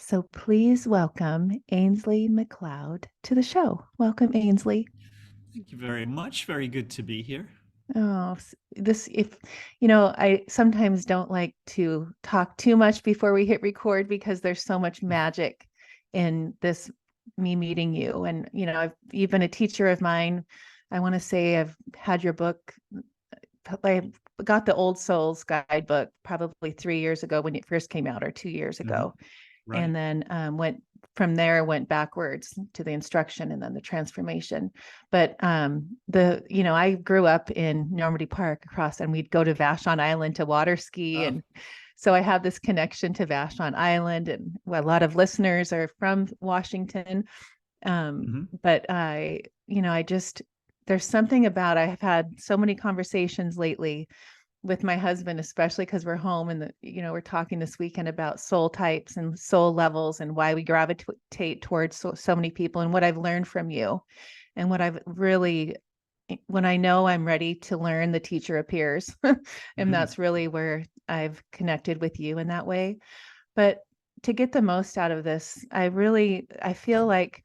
So please welcome Ainslie Macleod to the show. Welcome, Ainslie. Thank you very much. Very good to be here. Oh, if I sometimes don't like to talk too much before we hit record because there's so much magic in this me meeting you. And you've been a teacher of mine. I want to say I've had your book. I got the Old Souls Guidebook probably 3 years ago when it first came out, or 2 years Mhm. ago. Right. And then went backwards to the instruction and then the transformation. But I grew up in Normandy Park across, and we'd go to Vashon Island to water ski. Oh, And so I have this connection to Vashon Island, and a lot of listeners are from Washington. mhm. But I just, there's something about, I've had so many conversations lately with my husband, especially because we're home and we're talking this weekend about soul types and soul levels and why we gravitate towards so many people, and what I've learned from you, and what I've really, when I know I'm ready to learn, the teacher appears. And Mhm. that's really where I've connected with you in that way. But to get the most out of this, I feel like,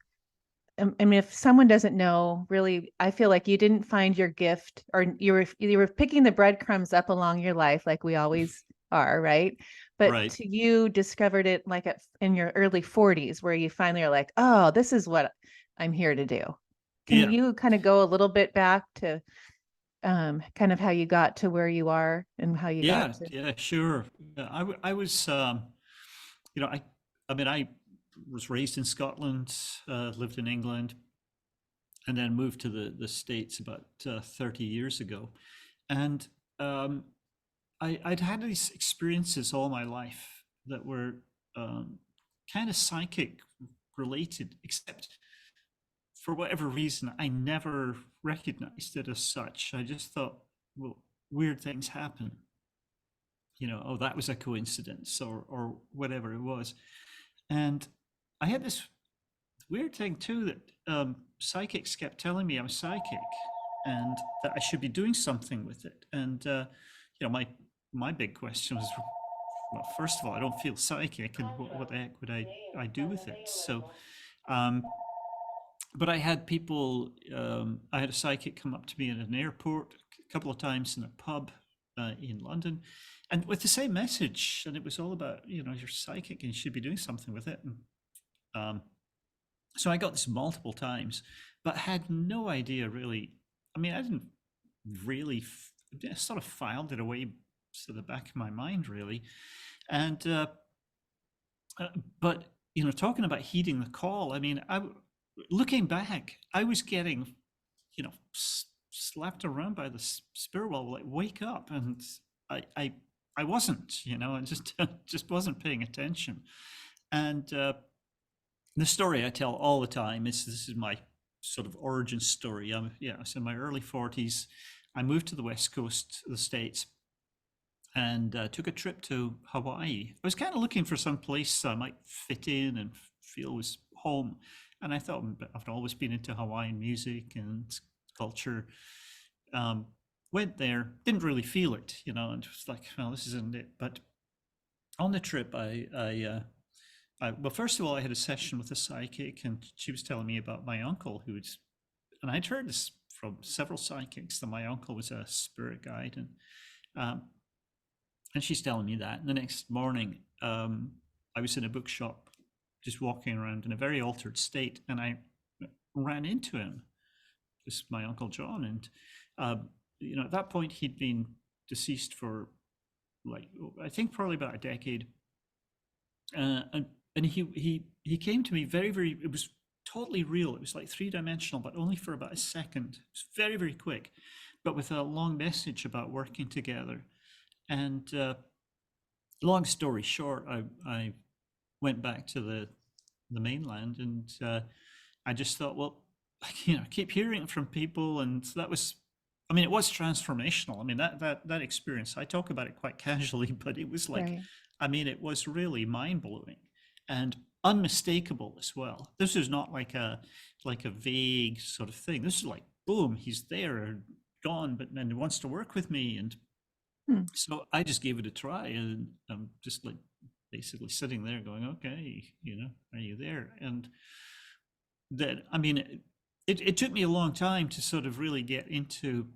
I mean, if someone doesn't know, really, I feel like you didn't find your gift, or you were picking the breadcrumbs up along your life, like we always are, right? But Right. to you, discovered it like in your early 40s, where you finally are like, oh, this is what I'm here to do. Can Yeah. you kind of go a little bit back to kind of how you got to where you are and how you got Yeah. to? Yeah. Sure. I was, you know, I mean, I was raised in Scotland, lived in England, and then moved to the States about 30 years ago. And um, I'd had these experiences all my life that were um, kind of psychic related, except for whatever reason, I never recognized it as such. I just thought, well, weird things happen. Oh, that was a coincidence, or whatever it was. And I had this weird thing too that psychics kept telling me I'm psychic and that I should be doing something with it. And my big question was, well, first of all, I don't feel psychic, and what the heck would I do with it? So um, but I had people, I had a psychic come up to me in an airport, a couple of times in a pub in London, and with the same message. And it was all about, you're psychic and you should be doing something with it. And um, so I got this multiple times, but had no idea really. I mean, I didn't really, I sort of filed it away to the back of my mind, really. And uh, but talking about heeding the call, I mean, looking back, I was getting, slapped around by the spirit world, like wake up, and I, I, I wasn't, I just just wasn't paying attention. And the story I tell all the time is, this is my sort of origin story. I was in my early 40s. I moved to the west coast of the States and took a trip to Hawaii. I was kind of looking for some place I might fit in and feel was home. And I thought, I've always been into Hawaiian music and culture. Um, Went there, didn't really feel it, and just like, well, this isn't it. But on the trip, well, first of all, I had a session with a psychic, and she was telling me about my uncle, and I'd heard this from several psychics, that my uncle was a spirit guide, um, and she's telling me that. And the next morning, I was in a bookshop, just walking around in a very altered state, and I ran into him, just my uncle John. And at that point, he'd been deceased for, like, I think probably about a decade. And he came to me very, very. It was totally real. It was like three-dimensional, but only for about a second. It was very, very quick, but with a long message about working together. And long story short, I went back to the mainland, and I just thought, well, I keep hearing it from people, and that was. I mean, it was transformational. I mean, that experience, I talk about it quite casually, but it was like, Right. I mean, it was really mind blowing and unmistakable as well. This is not like a vague sort of thing. This is like, boom, he's there, gone, but then he wants to work with me. And Hmm. so I just gave it a try, and I'm just like basically sitting there going, okay, are you there? And that, I mean, it took me a long time to sort of really get into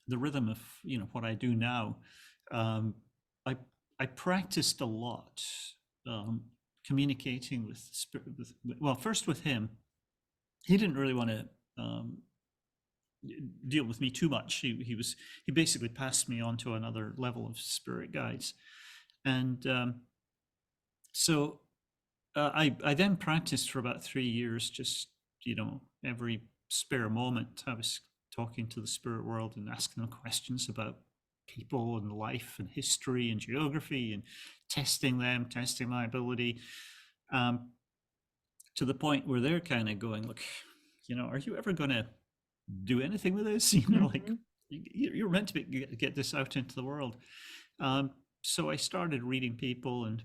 the rhythm of, what I do now. Um, I I practiced a lot, um, communicating with the spirit. Well, first with him, he didn't really want to deal with me too much. He basically passed me on to another level of spirit guides, and so I then practiced for about 3 years. Just every spare moment, I was talking to the spirit world and asking them questions about people and life and history and geography, and testing my ability, um, to the point where they're kind of going, look, are you ever going to do anything with this? Like, Mhm. you're meant to get this out into the world. So I started reading people and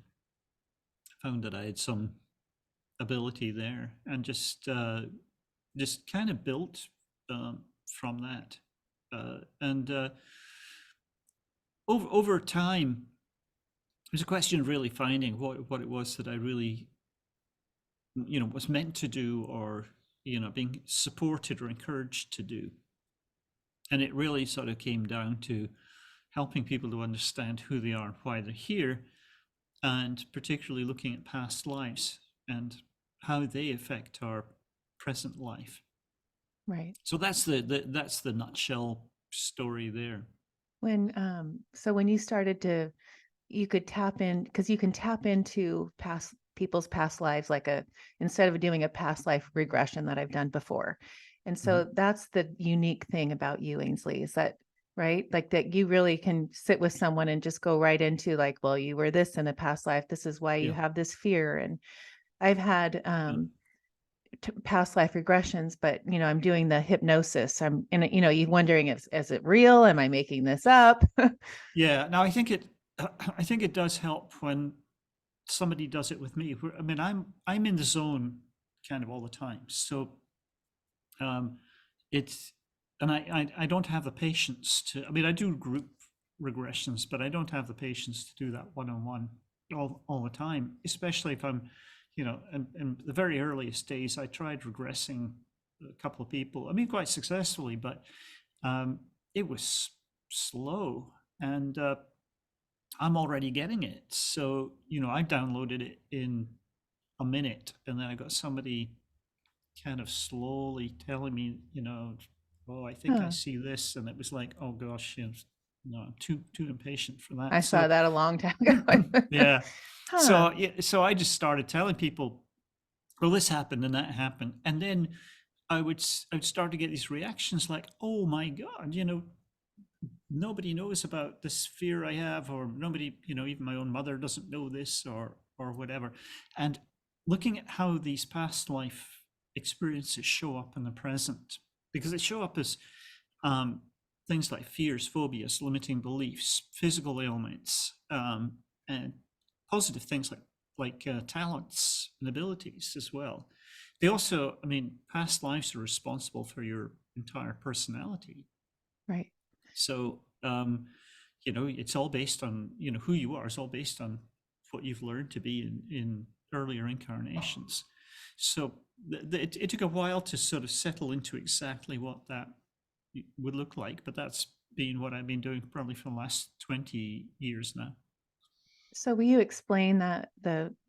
found that I had some ability there, and just kind of built from that. And over time, it was a question of really finding what it was that I really was meant to do, or being supported or encouraged to do. And it really sort of came down to helping people to understand who they are and why they're here, and particularly looking at past lives and how they affect our present life. Right. So that's that's the nutshell story there. So when you started to, you could tap in, because you can tap into past people's past lives, like instead of doing a past life regression that I've done before. And Mhm. so that's the unique thing about you, Ainsley, is that, right? Like that you really can sit with someone and just go right into like, well, you were this in a past life. This is why you Yeah, have this fear. And I've had yeah, past life regressions, but I'm doing the hypnosis. I'm in it, you're wondering, is it real? Am I making this up? yeah. Now I think I think it does help when somebody does it with me. I mean, I'm in the zone kind of all the time. So um, it's and I don't have the patience to. I mean, I do group regressions, but I don't have the patience to do that one-on-one all the time. Especially if I'm, in the very earliest days, I tried regressing a couple of people. I mean, quite successfully, but it was slow, and I'm already getting it. So I downloaded it in a minute, and then I got somebody kind of slowly telling me, oh, I think I Huh. see this, and it was like, oh gosh, no, I'm too impatient for I that. saw So that a long time ago. yeah, Huh. so I just started telling people, well, this happened and that happened, and then I would start to get these reactions like, oh my God, nobody knows about this fear I have, or nobody, even my own mother doesn't know this, or whatever. And looking at how these past life experiences show up in the present, because they show up as um, things like fears, phobias, limiting beliefs, physical ailments, and positive things like talents and abilities as well. They also, I mean, past lives are responsible for your entire personality. Right. So, it's all based on, who you are. It's all based on what you've learned to be in earlier incarnations. So it took a while to sort of settle into exactly what that would look like, but that's been what I've been doing probably for the last 20 years now. So will you explain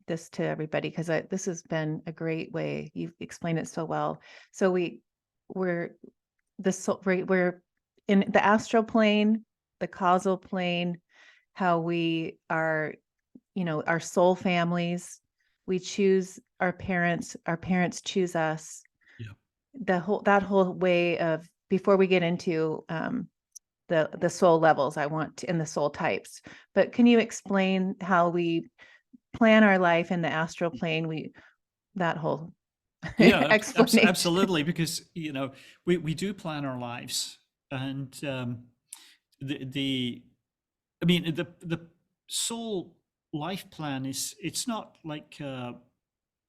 this to everybody? Because this has been a great way. You've explained it so well. So we're the soul, right, we're in the astral plane, the causal plane, how we are, our soul families. We choose our parents choose us. Yeah. That whole way of, before we get into the soul levels, and the soul types. But can you explain how we plan our life in the astral plane? That whole Yeah, explanation. absolutely. Because, we do plan our lives, and the I mean, the soul life plan is, it's not like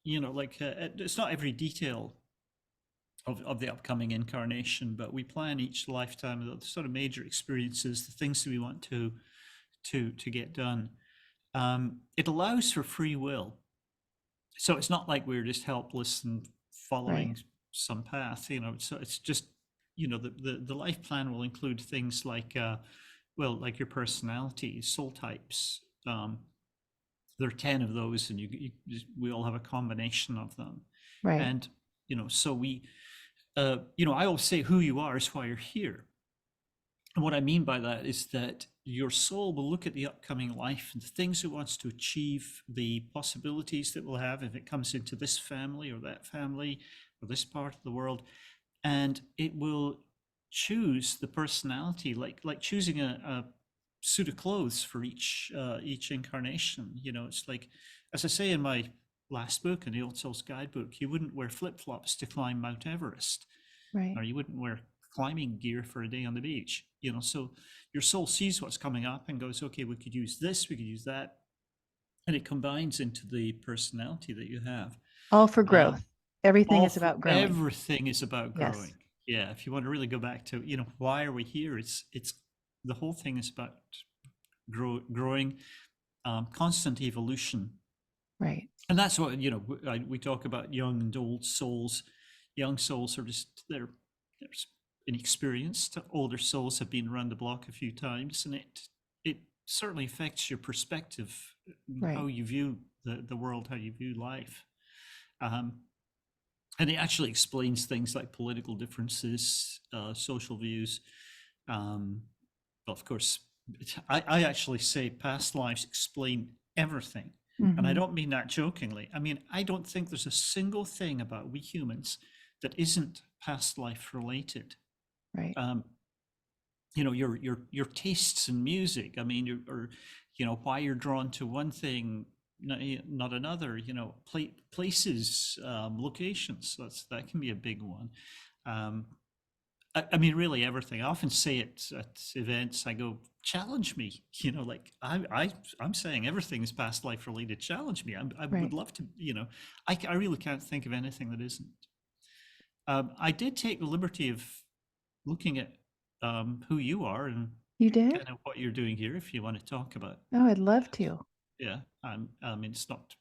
it's not every detail of the upcoming incarnation, but we plan each lifetime, the sort of major experiences, the things that we want to get done. it allows for free will. So it's not like we're just helpless and Right. following some path, so it's just, the life plan will include things like, well, like your personality, soul types. There are 10 of those, and we all have a combination of them. Right. And, so I always say who you are is why you're here. And what I mean by that is that your soul will look at the upcoming life and the things it wants to achieve, the possibilities that we'll have if it comes into this family or that family or this part of the world, and it will choose the personality, like choosing a suit of clothes for each incarnation. It's like, as I say in my last book, in the Old Soul's Guidebook, you wouldn't wear flip-flops to climb Mount Everest, Right. or you wouldn't wear climbing gear for a day on the beach. So your soul sees what's coming up and goes, okay, we could use this, we could use that, and it combines into the personality that you have. All for growth. Everything is about growing. Everything is about Yes. growing. Yeah, if you want to really go back to, why are we here? It's the whole thing is about growing, constant evolution. Right. And that's what, we talk about young and old souls. Young souls are just, they're inexperienced. Older souls have been around the block a few times, and it certainly affects your perspective, how Right. you view the world, how you view life. And it actually explains things like political differences, social views. Well, of course, I actually say past lives explain everything. And I Mm-hmm. don't mean that jokingly. I mean, I don't think there's a single thing about we humans that isn't past life related. Right. Your tastes in music. I mean, why you're drawn to one thing, not another. Places, locations. That can be a big one. I mean, really everything. I often say it at events. I go, challenge me. Like I'm saying everything is past life related. Challenge me. I would Right. love to. I really can't think of anything that isn't. I did take the liberty of looking at who you are and You did? kind of what you're doing here. If you want to talk about Oh, I'd love that, to. yeah. I mean, it's not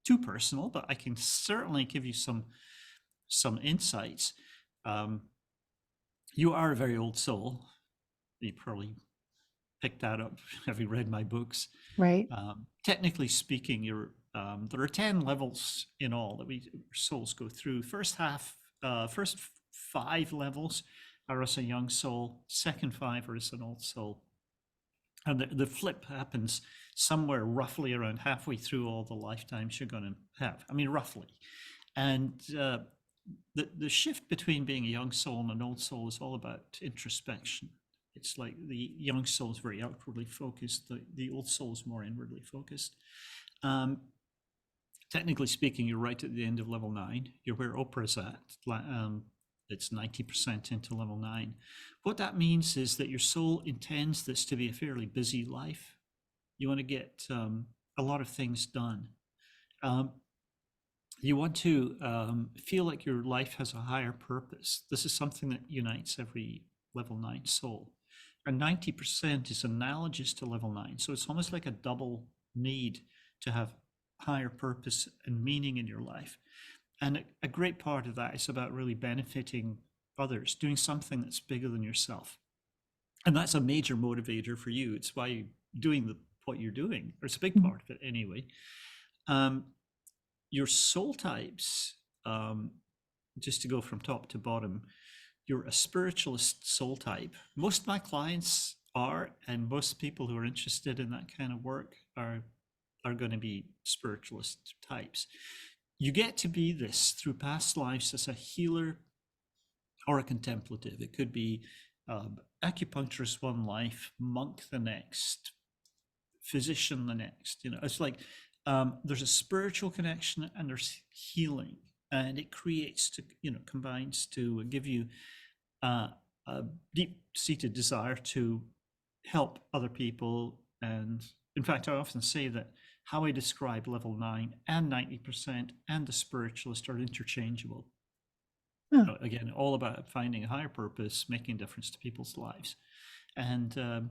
too personal, but I can certainly give you some insights. Um, you are a very old soul. You probably picked that up having read my books. Right. Technically speaking, there are 10 levels in all that souls go through. First 5 levels are as a young soul. Second 5 are as an old soul. And the flip happens somewhere roughly around halfway through all the lifetimes you're going to have. I mean, roughly. And the shift between being a young soul and an old soul is all about introspection. It's like the young soul is very outwardly focused. The old soul is more inwardly focused. Technically speaking, you're right at the end of level 9. You're where Oprah's at. It's 90% into level 9. What that means is that your soul intends this to be a fairly busy life. You want to get a lot of things done. You want to feel like your life has a higher purpose. This is something that unites every level 9 soul. And 90% is analogous to level 9. So it's almost like a double need to have higher purpose and meaning in your life. And a great part of that is about really benefiting others, doing something that's bigger than yourself. And that's a major motivator for you. It's why you're doing what you're doing, or it's a big Mhm. part of it anyway. Your soul types, just to go from top to bottom, you're a spiritualist soul type. Most of my clients are, and most people who are interested in that kind of work are going to be spiritualist types. You get to be this through past lives as a healer or a contemplative. It could be acupuncturist one life, monk the next, physician the next. It's like there's a spiritual connection and there's healing, and it creates combines to give you a deep-seated desire to help other people. And in fact, I often say that how I describe level 9 and 90% and the spiritualist are interchangeable. Oh, Again, all about finding a higher purpose, making a difference to people's lives, and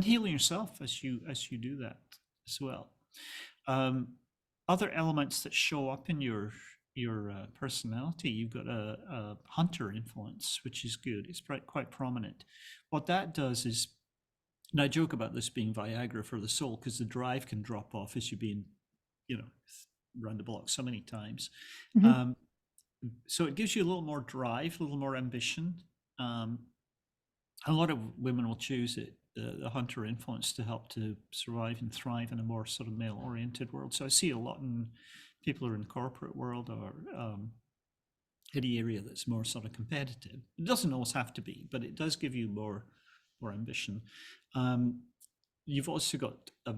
healing yourself as you do that. as well. Other elements that show up in your personality, you've got a hunter influence, which is good. It's quite prominent. What that does is, and I joke about this being Viagra for the soul, because the drive can drop off as you've been, around the block so many times. Mhm. So it gives you a little more drive, a little more ambition. A lot of women will choose it, the hunter influence, to help to survive and thrive in a more sort of male-oriented world. So I see a lot in people who are in the corporate world or any area that's more sort of competitive. It doesn't always have to be, but it does give you more ambition. You've also got a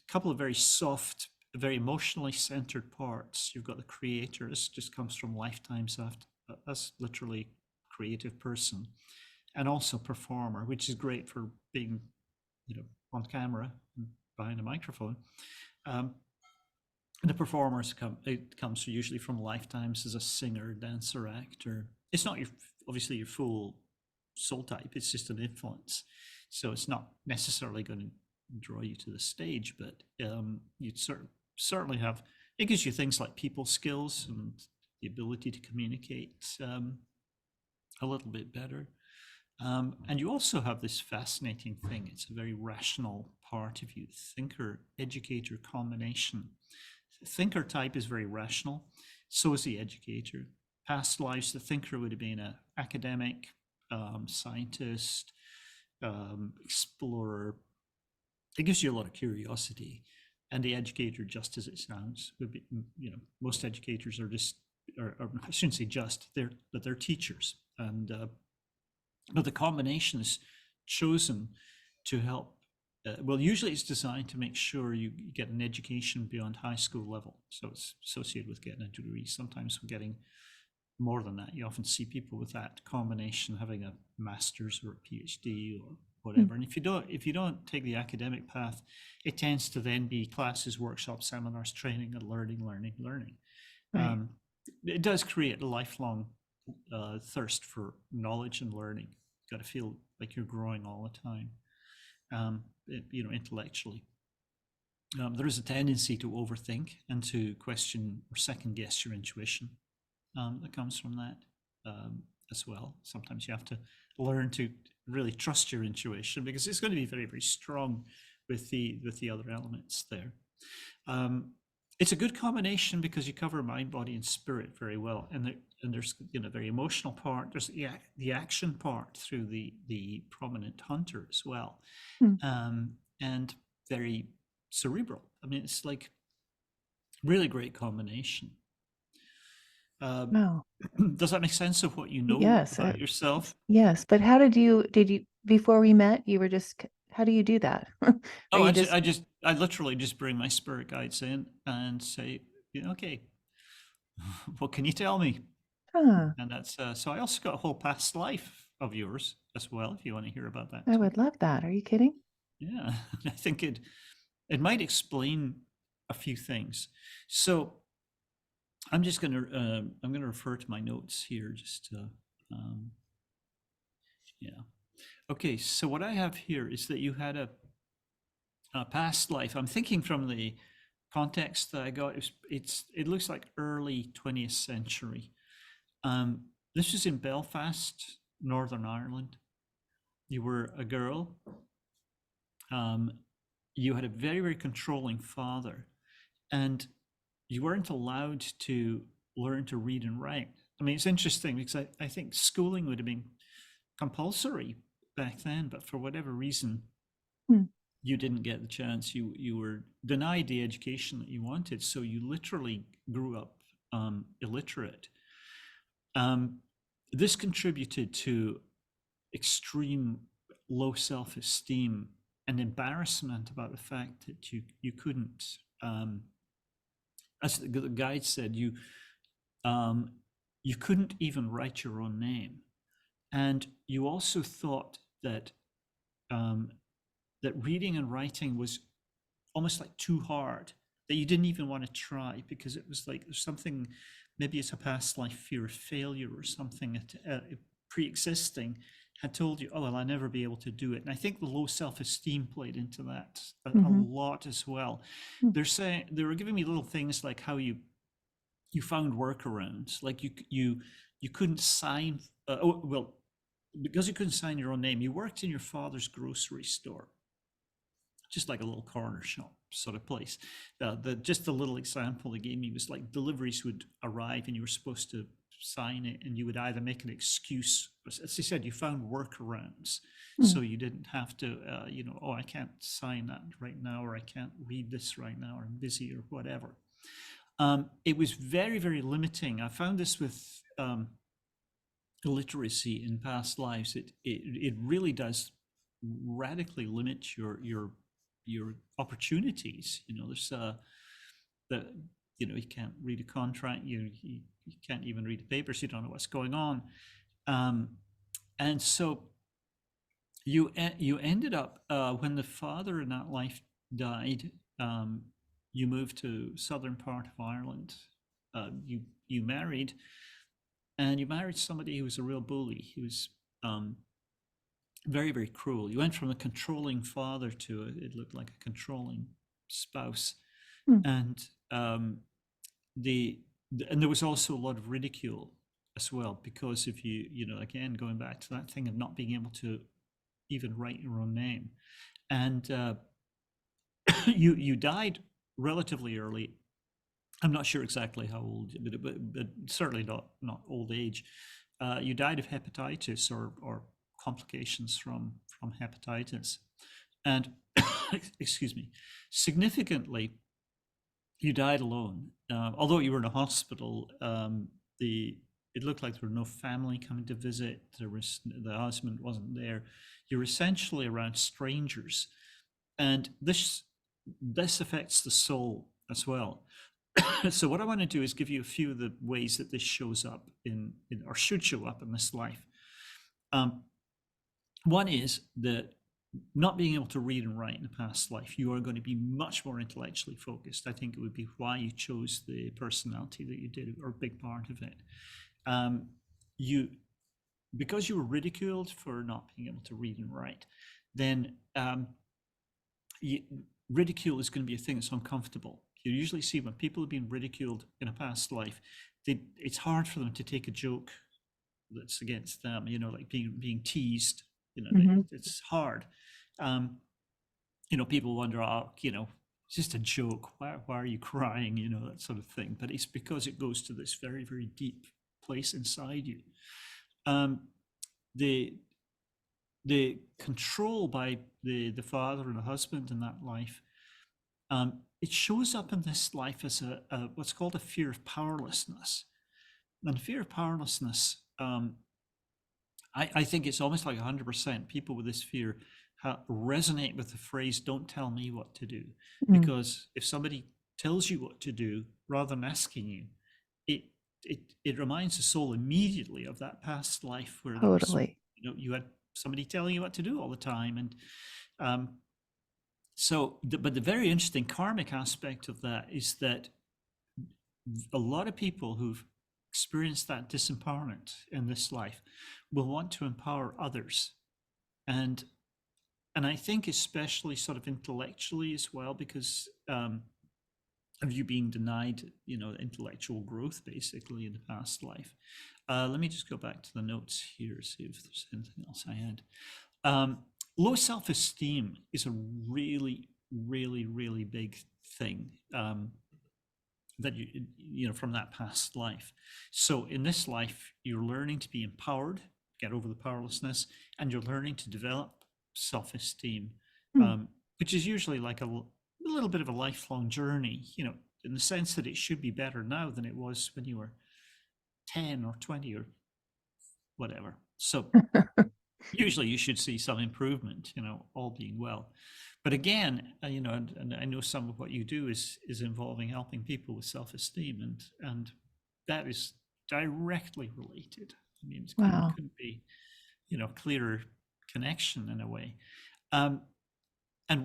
couple of very soft, very emotionally centered parts. You've got the creator. This just comes from lifetimes after. That's literally creative person, and also performer, which is great for being, on camera and behind a microphone. The performers comes usually from lifetimes as a singer, dancer, actor. It's not obviously your full soul type. It's just an influence. So it's not necessarily going to draw you to the stage, but you'd certainly have, it gives you things like people skills and the ability to communicate a little bit better. And you also have this fascinating thing. It's a very rational part of you, thinker, educator combination. The thinker type is very rational. So is the educator. Past lives, the thinker would have been an academic, scientist, explorer. It gives you a lot of curiosity. And the educator, just as it sounds, would be, most educators are just, or I shouldn't say just, but they're teachers. And but the combination is chosen to help. Well, usually it's designed to make sure you get an education beyond high school level. So it's associated with getting a degree. Sometimes we're getting more than that. You often see people with that combination having a master's or a PhD or whatever. And if you don't take the academic path, it tends to then be classes, workshops, seminars, training, and learning. Right. It does create a lifelong thirst for knowledge and learning. You've got to feel like you're growing all the time, intellectually. There is a tendency to overthink and to question or second guess your intuition that comes from that as well. Sometimes you have to learn to really trust your intuition, because it's going to be very, very strong with the other elements there. It's a good combination because you cover mind, body, and spirit very well, and there's very emotional part. There's the action part through the prominent hunter as well, and very cerebral. I mean, it's like really great combination. Wow. Does that make sense of what you know Yes. about yourself? Yes. But how did you, before we met, you were just, how do you do that? Or Oh, you I literally just bring my spirit guides in and say, okay, what can you tell me? huh, And that's so I also got a whole past life of yours as well, if you want to hear about that I too. would love that. Are you kidding? Yeah, I think it might explain a few things. So I'm just going to refer to my notes here. Just yeah. Okay, so what I have here is that you had a past life. I'm thinking from the context that I got. It looks like early 20th century. This was in Belfast, Northern Ireland. You were a girl. You had a very, very controlling father, and you weren't allowed to learn to read and write. I mean, it's interesting because I think schooling would have been compulsory back then, but for whatever reason, you didn't get the chance. You were denied the education that you wanted, so you literally grew up illiterate. This contributed to extreme low self-esteem and embarrassment about the fact that you couldn't, as the guide said, you couldn't even write your own name, and you also thought that that reading and writing was almost like too hard, that you didn't even want to try because it was like there's something, maybe it's a past life fear of failure or something pre-existing had told you, oh, well, I'll never be able to do it. And I think the low self-esteem played into that a Mm-hmm. lot as well. Hmm. They're saying, they were giving me little things like how you found workarounds, like you couldn't sign, because you couldn't sign your own name, you worked in your father's grocery store, just like a little corner shop sort of place. Just the little example they gave me was like deliveries would arrive and you were supposed to sign it, and you would either make an excuse, as they said, you found workarounds, so you didn't have to, oh, I can't sign that right now, or I can't read this right now, or I'm busy, or whatever. It was very, very limiting. I found this with illiteracy in past lives. It really does radically limit your opportunities. There's you can't read a contract. You can't even read the papers. You don't know what's going on, and so you ended up when the father in that life died. You moved to southern part of Ireland. You married, and you married somebody who was a real bully. He was very, very cruel. You went from a controlling father to it looked like a controlling spouse, and and there was also a lot of ridicule as well, because if again, going back to that thing of not being able to even write your own name, and you died relatively early. I'm not sure exactly how old, but certainly not old age. You died of hepatitis or complications from hepatitis, and excuse me, significantly, you died alone. Although you were in a hospital, it looked like there were no family coming to visit. The husband wasn't there. You're essentially around strangers, and this affects the soul as well. So what I want to do is give you a few of the ways that this shows up in or should show up in this life. One is that not being able to read and write in a past life, you are going to be much more intellectually focused. I think it would be why you chose the personality that you did, or a big part of it. Because you were ridiculed for not being able to read and write, then ridicule is going to be a thing that's uncomfortable. You usually see when people have been ridiculed in a past life, it's hard for them to take a joke that's against them, like being teased, it's hard. People wonder, it's just a joke. Why are you crying? That sort of thing. But it's because it goes to this very, very deep place inside you. The control by the father and the husband in that life, it shows up in this life as a what's called a fear of powerlessness. And fear of powerlessness, I think it's almost like 100% people with this fear resonate with the phrase, don't tell me what to do. Because if somebody tells you what to do rather than asking you, it reminds the soul immediately of that past life where Totally. you had somebody telling you what to do all the time. And but the very interesting karmic aspect of that is that a lot of people who've experienced that disempowerment in this life will want to empower others. And I think especially sort of intellectually as well, because of you being denied, intellectual growth basically in the past life. Let me just go back to the notes here, see if there's anything else I had. Low self-esteem is a really, really, really big thing that from that past life. So in this life, you're learning to be empowered, get over the powerlessness, and you're learning to develop self-esteem, which is usually like a little bit of a lifelong journey, in the sense that it should be better now than it was when you were 10 or 20 or whatever. So usually you should see some improvement, all being well. But again, and I know some of what you do is involving helping people with self-esteem, and that is directly related. I mean, it couldn't be, clearer connection in a way. And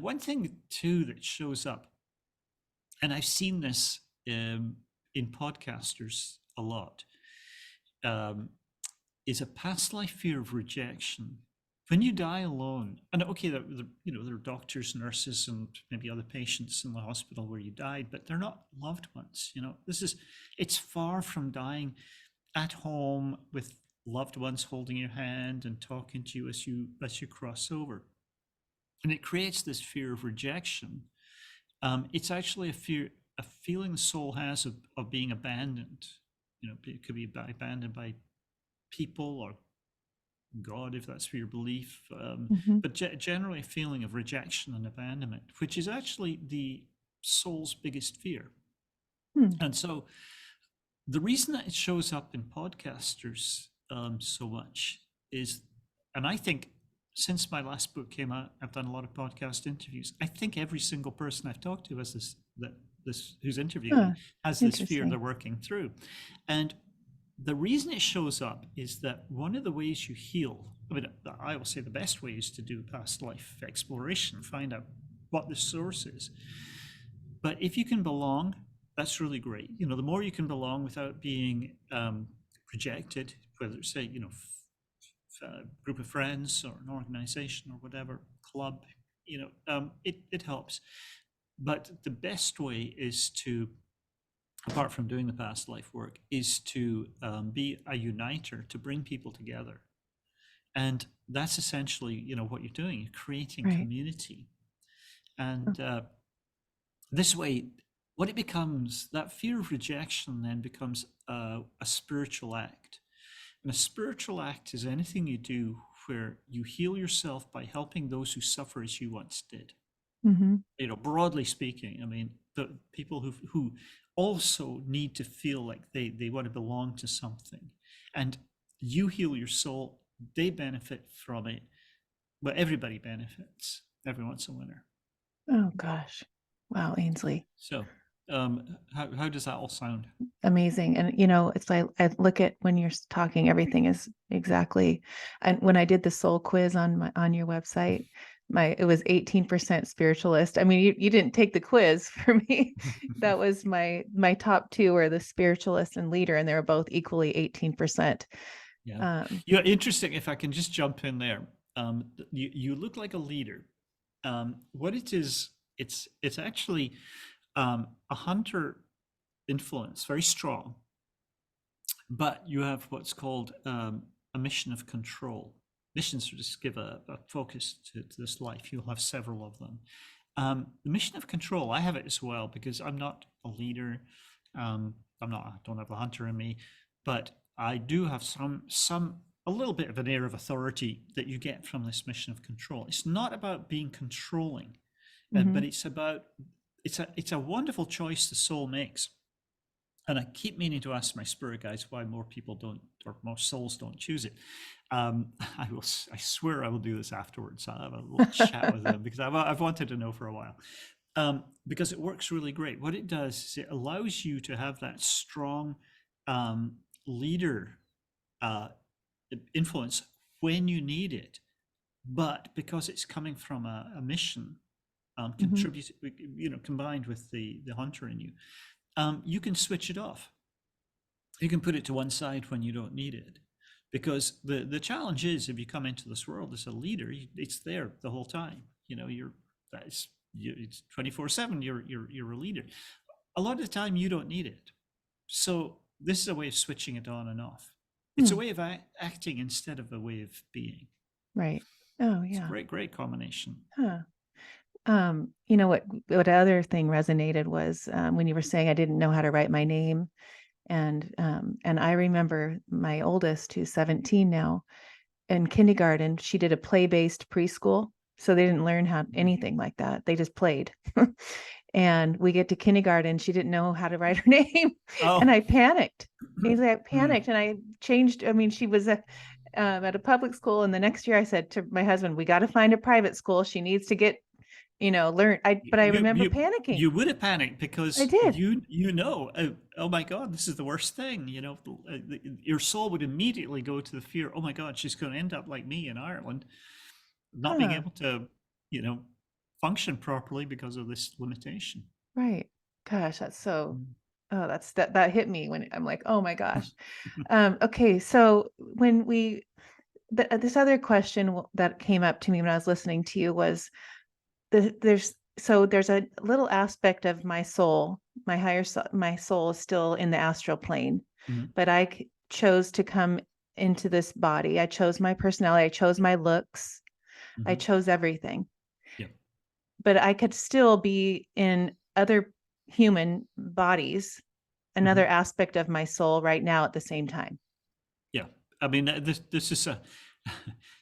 one thing too that shows up, and I've seen this in podcasters a lot, is a past life fear of rejection. When you die alone, and okay, there are doctors, nurses, and maybe other patients in the hospital where you died, but they're not loved ones. It's far from dying at home with loved ones holding your hand and talking to you as you cross over. And it creates this fear of rejection. It's actually a feeling the soul has of being abandoned. It could be abandoned by people or God, if that's for your belief, but generally a feeling of rejection and abandonment, which is actually the soul's biggest fear. And so the reason that it shows up in podcasters so much is, and I think since my last book came out, I've done a lot of podcast interviews. I think every single person I've talked to has who's interviewing has this fear they're working through. And the reason it shows up is that one of the ways you heal, I will say the best way is to do past life exploration, find out what the source is. But if you can belong, that's really great. The more you can belong without being projected, whether it's a group of friends or an organization or whatever, club, it helps. But the best way is to, apart from doing the past life work, is to be a uniter, to bring people together. And that's essentially, what you're doing, you're creating community. And this way, what it becomes, that fear of rejection then becomes a spiritual act. And a spiritual act is anything you do where you heal yourself by helping those who suffer as you once did. Broadly speaking, the people who also need to feel like they want to belong to something, and you heal your soul, they benefit from it. But everybody benefits. Everyone's a winner. Oh gosh. Wow, Ainslie. So how does that all sound? Amazing. And it's like I look at when you're talking, everything is exactly. And when I did the soul quiz on your website, it was 18% spiritualist. You didn't take the quiz for me. That was my top two were the spiritualist and leader, and they were both equally 18%. Yeah. Interesting. If I can just jump in there, you look like a leader. What it is, it's actually a hunter influence, very strong, but you have what's called a mission of control. Missions just give a focus to this life. You'll have several of them. The mission of control, I have it as well, because I'm not a leader. I don't have a hunter in me, but I do have a little bit of an air of authority that you get from this mission of control. It's not about being controlling, but it's about, it's a wonderful choice the soul makes. And I keep meaning to ask my spirit guides why more people don't, or more souls don't choose it. I swear I will do this afterwards. I'll have a little chat with them, because I've wanted to know for a while. Because it works really great. What it does is it allows you to have that strong leader influence when you need it. But because it's coming from a mission, combined with the hunter in you, you can switch it off. You can put it to one side when you don't need it, because the challenge is, if you come into this world as a leader, it's there the whole time. It's 24/7. You're a leader. A lot of the time you don't need it. So this is a way of switching it on and off. It's a way of acting instead of a way of being. Right. Oh yeah. It's a great combination. Huh. What other thing resonated was when you were saying I didn't know how to write my name. And I remember my oldest, who's 17 now, in kindergarten, she did a play-based preschool. So they didn't learn anything like that. They just played. And we get to kindergarten, she didn't know how to write her name. Oh. And I panicked. I panicked and I changed. She was at a public school. And the next year I said to my husband, we got to find a private school. She needs to get learn. But I remember panicking. You would have panicked because I did. Oh my God, this is the worst thing. Your soul would immediately go to the fear. Oh my God, she's going to end up like me in Ireland, not being able to, function properly because of this limitation. Right. Gosh, that's so Oh, that hit me when I'm like, "Oh my gosh." Okay, so when we this other question that came up to me when I was listening to you was there's a little aspect of my soul, my soul is still in the astral plane, Mhm, but chose to come into this body. I chose my personality, I chose my looks, I mhm. chose everything. Yeah. But I could still be in other human bodies, another Mhm. aspect of my soul right now at the same time. Yeah. I mean, this is a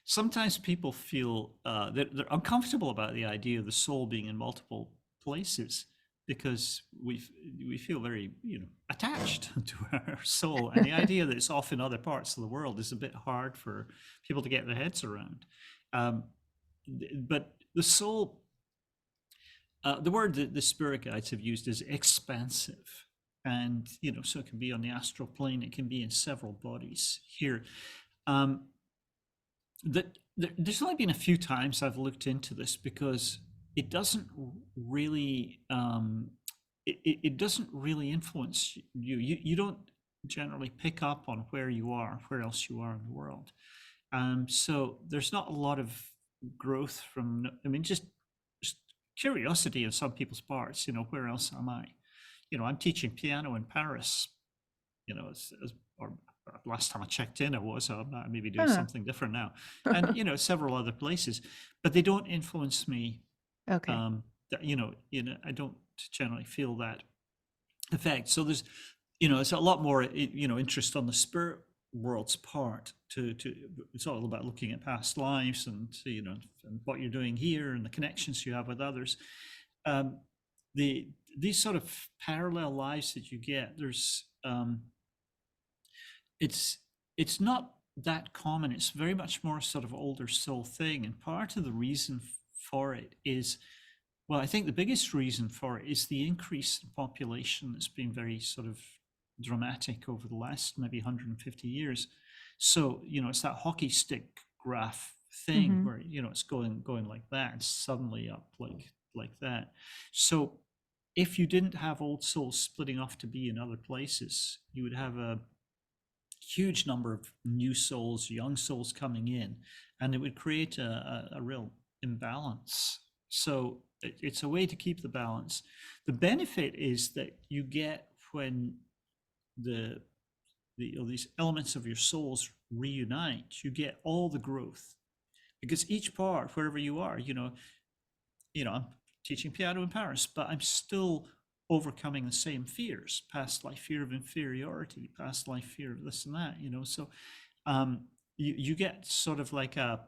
sometimes people feel that they're uncomfortable about the idea of the soul being in multiple places because we feel very, attached to our soul, and the idea that it's off in other parts of the world is a bit hard for people to get their heads around. Um, but the soul, the word that the spirit guides have used is expansive. And, so it can be on the astral plane, it can be in several bodies here. Um, there's only been a few times I've looked into this because it doesn't really it doesn't really influence you. You don't generally pick up on where you are, where else you are in the world. So there's not a lot of growth from. I mean, just curiosity on some people's parts. Where else am I? I'm teaching piano in Paris. Or last time I checked in, I was. I maybe doing Huh. something different now, and several other places, but they don't influence me. Okay. That I don't generally feel that effect. So it's a lot more interest on the spirit world's part to it's all about looking at past lives and and what you're doing here and the connections you have with others. um the these sort of parallel lives that you get, there's it's it's not that common. It's very much more sort of older soul thing, and part of the reason for it is, well, I think the biggest reason for it is the increase in population that's been very sort of dramatic over the last maybe 150 years. So, it's that hockey stick graph thing Mhm. where, it's going like that and suddenly up like that. So if you didn't have old souls splitting off to be in other places, you would have a huge number of new souls, young souls coming in, and it would create a real imbalance. So it's a way to keep the balance. The benefit is that you get when the these elements of your souls reunite, you get all the growth because each part, wherever you are, I'm teaching piano in Paris, but I'm still overcoming the same fears: past life fear of inferiority, past life fear of this and that. So um, you get sort of like a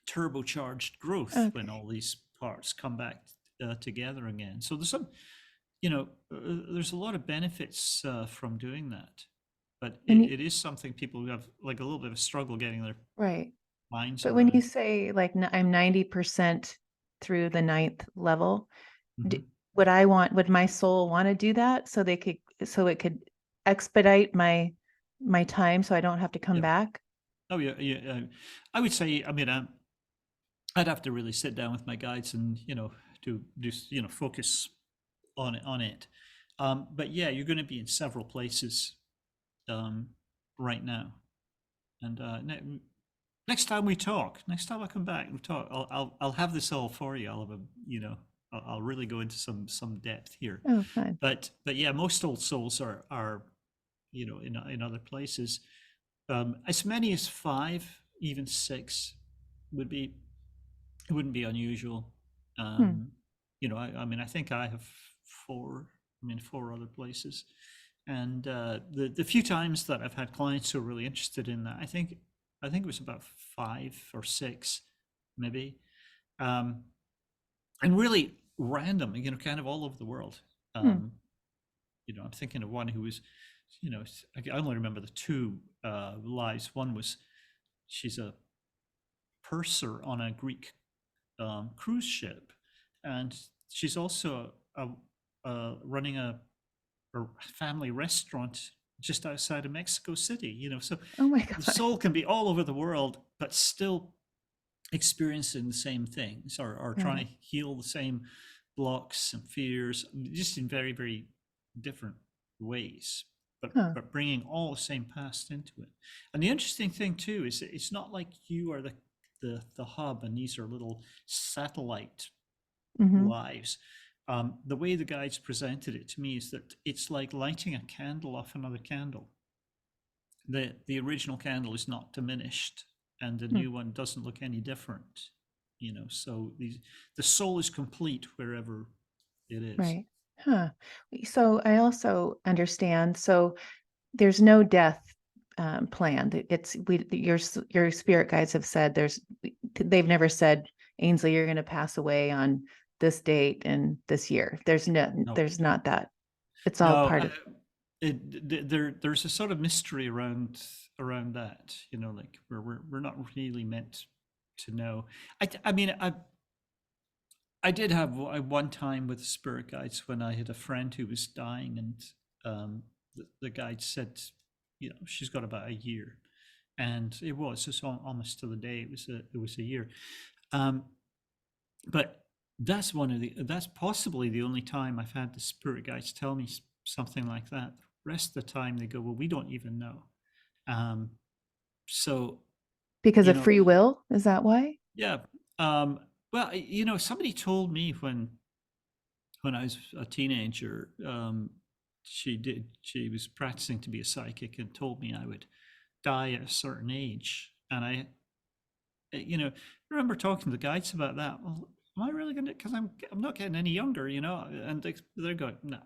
turbocharged growth when Okay. all these parts come back together again. So there's a lot of benefits from doing that, but And it is something people who have like a little bit of a struggle getting their right. minds But when you around. say like I'm 90% through the ninth level, Hmm. would my soul want to do that so it could expedite my time so I don't have to come Yeah. back? Oh yeah, yeah. I would say, I mean, I'd have to really sit down with my guides and to just focus on it. But yeah, you're going to be in several places um, right now. And next time we talk, next time I come back, we talk. I'll have this all for you. I'll have a I'll really go into some depth here. Oh, fun. But yeah, most old souls are in other places. As many as 5, even 6, would be it wouldn't be unusual. Hmm. I mean, I think I have 4. I mean, 4 other places, and the few times that I've had clients who are really interested in that, I think it was about 5 or 6, maybe, um, and really random, kind of all over the world. Hmm. Um, I'm thinking of one who was, I only remember the 2 lives. One was she's a purser on a Greek cruise ship, and she's also running a family restaurant just outside of Mexico City. So Oh my the god. soul can be all over the world, but still experiencing the same things, or trying Right. to heal the same blocks and fears, just in very, very different ways, Huh. but bringing all the same past into it. And the interesting thing too is that it's not like you are the hub and these are little satellite Hmm. lives. The way the guides presented it to me is that it's like lighting a candle off another candle. The original candle is not diminished, and the new one doesn't look any different. So the soul is complete wherever it is. Right. Huh. So I also understand. So there's no death planned. Your spirit guides have said they've never said, Ainsley, you're going to pass away on this date and this year. There's No, not that. It's all no. part of. There's a sort of mystery around that. Like we're not really meant to know. I mean, I did have one time with the spirit guides when I had a friend who was dying, and the guide said, she's got about a year, and it was just almost to the day. It was a year, but that's possibly the only time I've had the spirit guides tell me something like that. The rest of the time they go, well, we don't even know. So Because you of know, free will? Is that why? yeah. Well, somebody told me when I was a teenager, she was practicing to be a psychic and told me I would die at a certain age. And I remember talking to the guides about that. Well, am I really going to, because I'm not getting any younger, and they're going, no,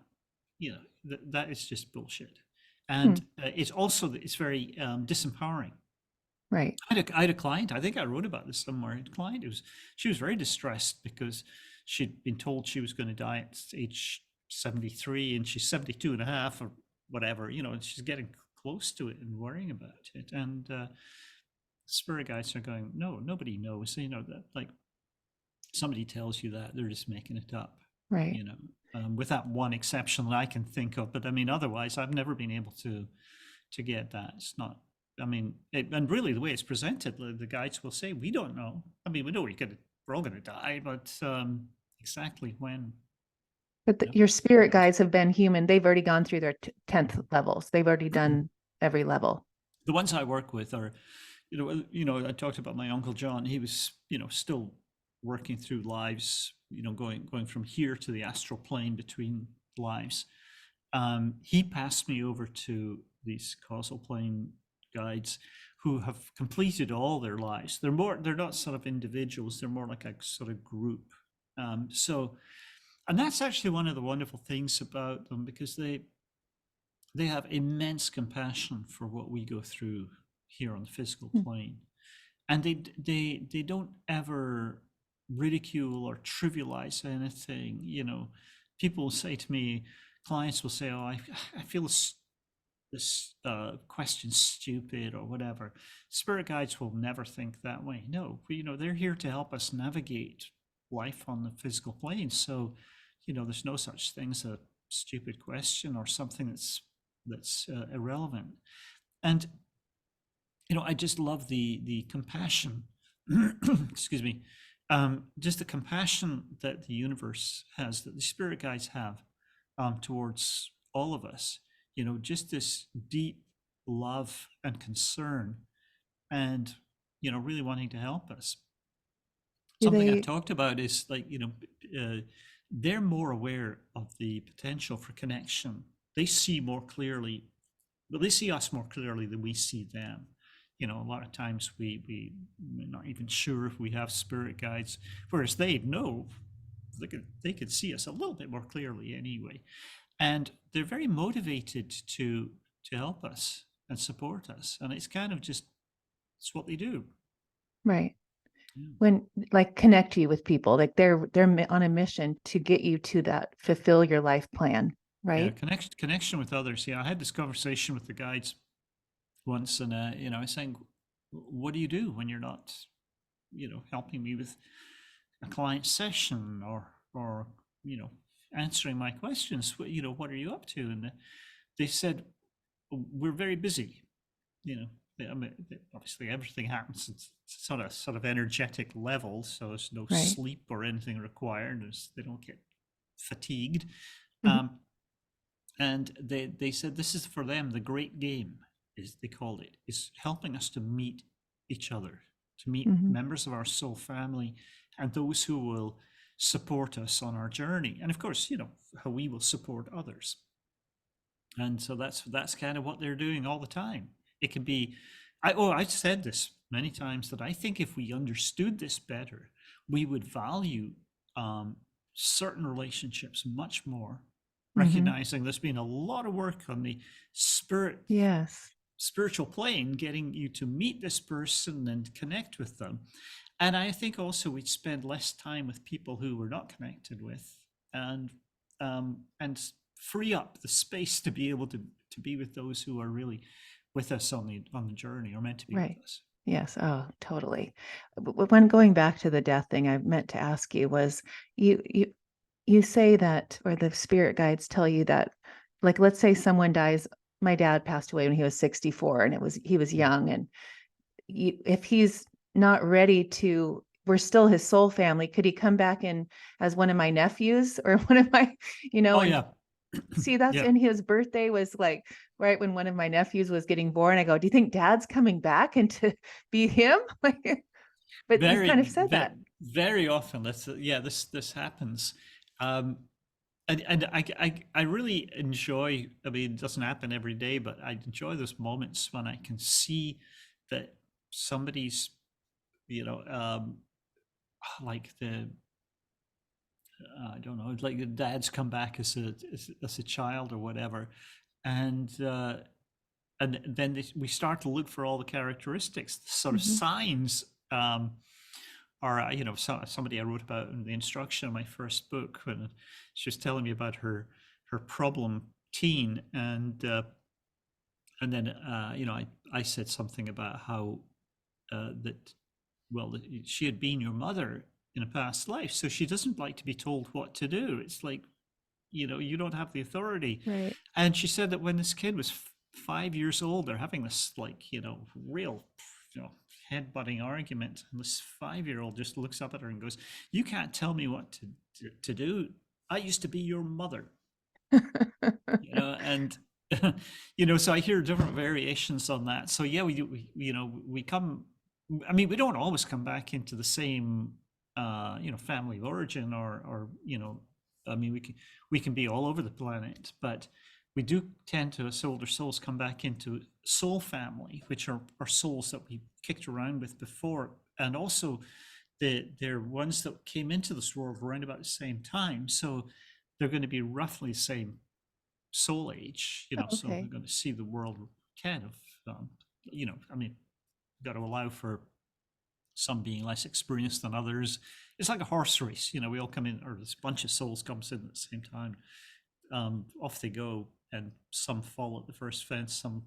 that is just bullshit. Hmm. And it's very disempowering. Right. I had a client, I think I wrote about this somewhere. A client she was very distressed because she'd been told she was going to die at age 73 and she's 72 and a half or whatever, and she's getting close to it and worrying about it. And spirit guides are going, no, nobody knows. That like somebody tells you that, they're just making it up, Right. with that one exception that I can think of. But I mean, otherwise, I've never been able to get that. It's not. I mean, and really, the way it's presented, the guides will say, "We don't know." I mean, we know we're all going to die, but exactly when. But your spirit guides have been human. They've already gone through their 10th levels. They've already done every level. The ones I work with are, I talked about my uncle John. He was, still working through lives, going from here to the astral plane between lives. He passed me over to these causal plane guides who have completed all their lives. They're not sort of individuals. They're more like a sort of group. And that's actually one of the wonderful things about them, because they have immense compassion for what we go through here on the physical plane, and they don't ever ridicule or trivialize anything. People will say to me, clients will say, "Oh, I feel this question stupid," or whatever. Spirit guides will never think that way. No, they're here to help us navigate life on the physical plane. So, there's no such thing as a stupid question or something that's irrelevant. And I just love the compassion. Excuse me. Just the compassion that the universe has, that the spirit guides have towards all of us. Just this deep love and concern, and really wanting to help us. Do Something I've they, talked about is like, they're more aware of the potential for connection. They see more clearly, but they see us more clearly than we see them. A lot of times we're not even sure if we have spirit guides, whereas they know they could see us a little bit more clearly anyway. And they're very motivated to help us and support us. And it's kind of just, it's what they do. right. Yeah. When like connect you with people, like they're on a mission to get you to that, fulfill your life plan, Yeah, right? connection with others. Yeah, I had this conversation with the guides once, and I was saying, what do you do when you're not, helping me with a client session or answering my questions? What are you up to? And they said, we're very busy. I mean, obviously everything happens at sort of energetic level, so there's no Right. sleep or anything required. They don't get fatigued. Mhm. And they said this is for them the great game, is they called it, is helping us to meet each other, to meet Hmm. members of our soul family and those who will support us on our journey. And of course, how we will support others. And so that's kind of what they're doing all the time. It can be, I've said this many times, that I think if we understood this better, we would value certain relationships much more, Hmm. recognizing there's been a lot of work on the Yes. spiritual plane, getting you to meet this person and connect with them. And I think also we'd spend less time with people who we're not connected with, and and free up the space to be able to be with those who are really with us on the journey, or meant to be with Right. us. Yes. Oh, totally. When going back to the death thing, I meant to ask you was you you say that, or the spirit guides tell you that, like, let's say someone dies. My dad passed away when he was 64, and he was Mm. young, and if he's not ready to, we're still his soul family. Could he come back in as one of my nephews or one of my, Oh and yeah. see, that's Yeah. in his birthday was like right when one of my nephews was getting born. I go, do you think dad's coming back and to be him? Like, but you've kind of said that. Very often, this happens. um and I really enjoy, I mean, it doesn't happen every day, but I enjoy those moments when I can see that somebody's, you know like the I don't know, like the dad's come back as a child or whatever, and then we start to look for all the characteristics, the sort of Mhm. signs. Or somebody I wrote about in the instruction of my first book, when she was telling me about her problem teen, and then I said something about how that well that she had been your mother in a past life, so she doesn't like to be told what to do. It's like, you don't have the authority. Right. And she said that when this kid was 5 years old, they're having this, like, real, you know head-butting argument, and this 5-year-old just looks up at her and goes, "You can't tell me what to do. I used to be your mother." And so I hear different variations on that. So yeah, we come, I mean, we don't always come back into the same family of origin, or I mean, we can be all over the planet, but we do tend to, as older souls, come back into soul family, which are souls that we kicked around with before, and also they're ones that came into this world around about the same time, so they're going to be roughly the same soul age, so they're Okay. going to see the world kind of, I mean, got to allow for some being less experienced than others. It's like a horse race, we all come in, or this bunch of souls comes in at the same time. Off they go, and some fall at the first fence, some,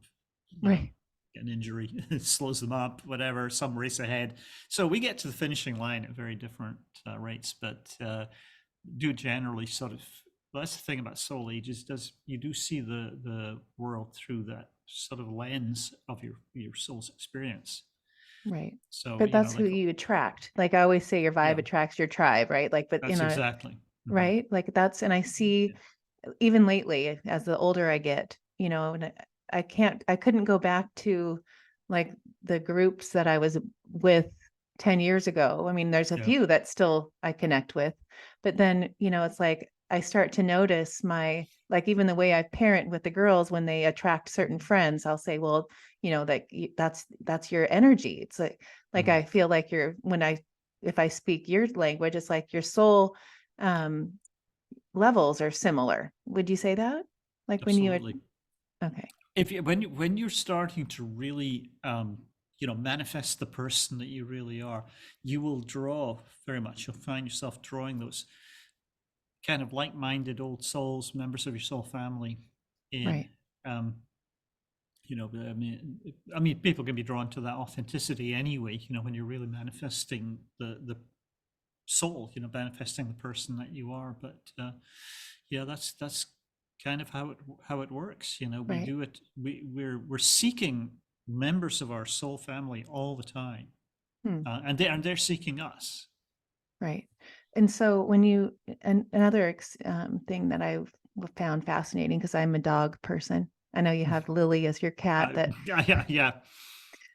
Right. get an injury, it slows them up, whatever, some race ahead. So we get to the finishing line at very different rates, but do generally sort of, well, that's the thing about soul ages, does you do see the world through that sort of lens of your soul's experience. Right. So But that's who like, you attract. Like I always say, your yeah, vibe attracts your tribe, right? Like, but that's exactly. Hmm. right, like that's, and I see Yeah. even lately, as the older I get, and I couldn't go back to like the groups that I was with 10 years ago. I mean, there's a Yeah. few that still I connect with, but then, it's like I start to notice like even the way I parent with the girls, when they attract certain friends, I'll say, well, that's your energy. It's like Mhm. I feel like if I speak your language, it's like your soul um levels are similar. Would you say that? Like when you Absolutely. okay. If you when you're starting to really manifest the person that you really are, you will draw very much. You'll find yourself drawing those kind of like-minded old souls, members of your soul family, in. Right. Um, I mean, people can be drawn to that authenticity anyway. When you're really manifesting the soul, manifesting the person that you are. But yeah, that's kind of how it works. We Right. do it. We're seeking members of our soul family all the time, Hmm. and they're seeking us. Right. And so when you, and another thing that I've found fascinating because I'm a dog person. I know you have Lily as your cat that Yeah.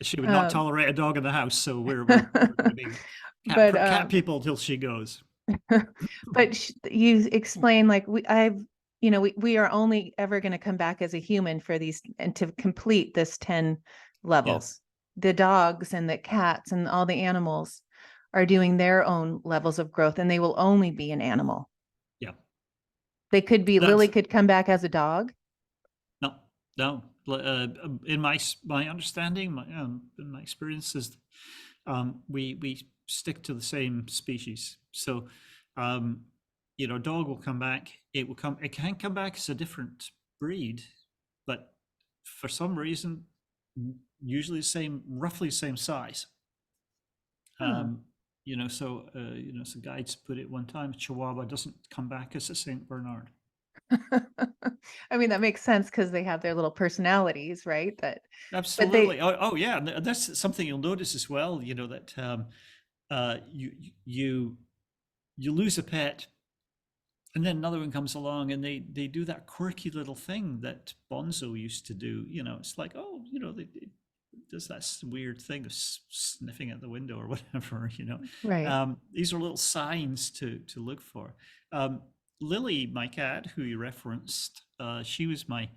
She would not um, tolerate a dog in the house, so we're going to be but cat people till she goes. but you explain like we are only ever going to come back as a human for these and to complete this 10 Yeah, levels. The dogs and the cats and all the animals are doing their own levels of growth, and they will only be an animal. yeah. They could be Lily That's could come back as a dog. no, no. In my understanding, in my experiences, we stick to the same species. So, dog will come back. It can come back as a different breed, but for some reason, usually roughly the same size. Huh. So guides put it one time, Chihuahua doesn't come back as a Saint Bernard. I mean, that makes sense because they have their little personalities, right? But Absolutely. Oh yeah, and that's something you'll notice as well. That you you lose a pet, and then another one comes along, and they do that quirky little thing that Bonzo used to do. It's like, oh, they does that weird thing of sniffing at the window or whatever. right. These are little signs to look for. Lily, my cat, who you referenced, she was my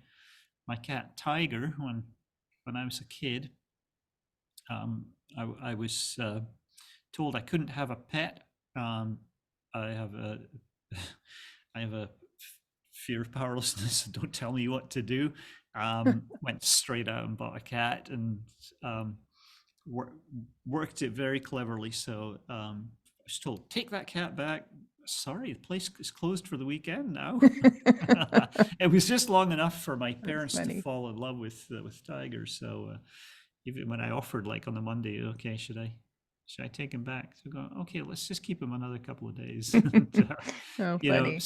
cat Tiger when I was a kid. I was told I couldn't have a pet. I have a I have a fear of powerlessness. Don't tell me what to do. Went straight out and bought a cat and worked it very cleverly. So I was told, take that cat back. Sorry, the place is closed for the weekend now. It was just long enough for my parents to fall in love with Tiger. So even when I offered, like on the Monday, okay, should I take him back? So go, okay, let's just keep him another couple of days. Oh, funny.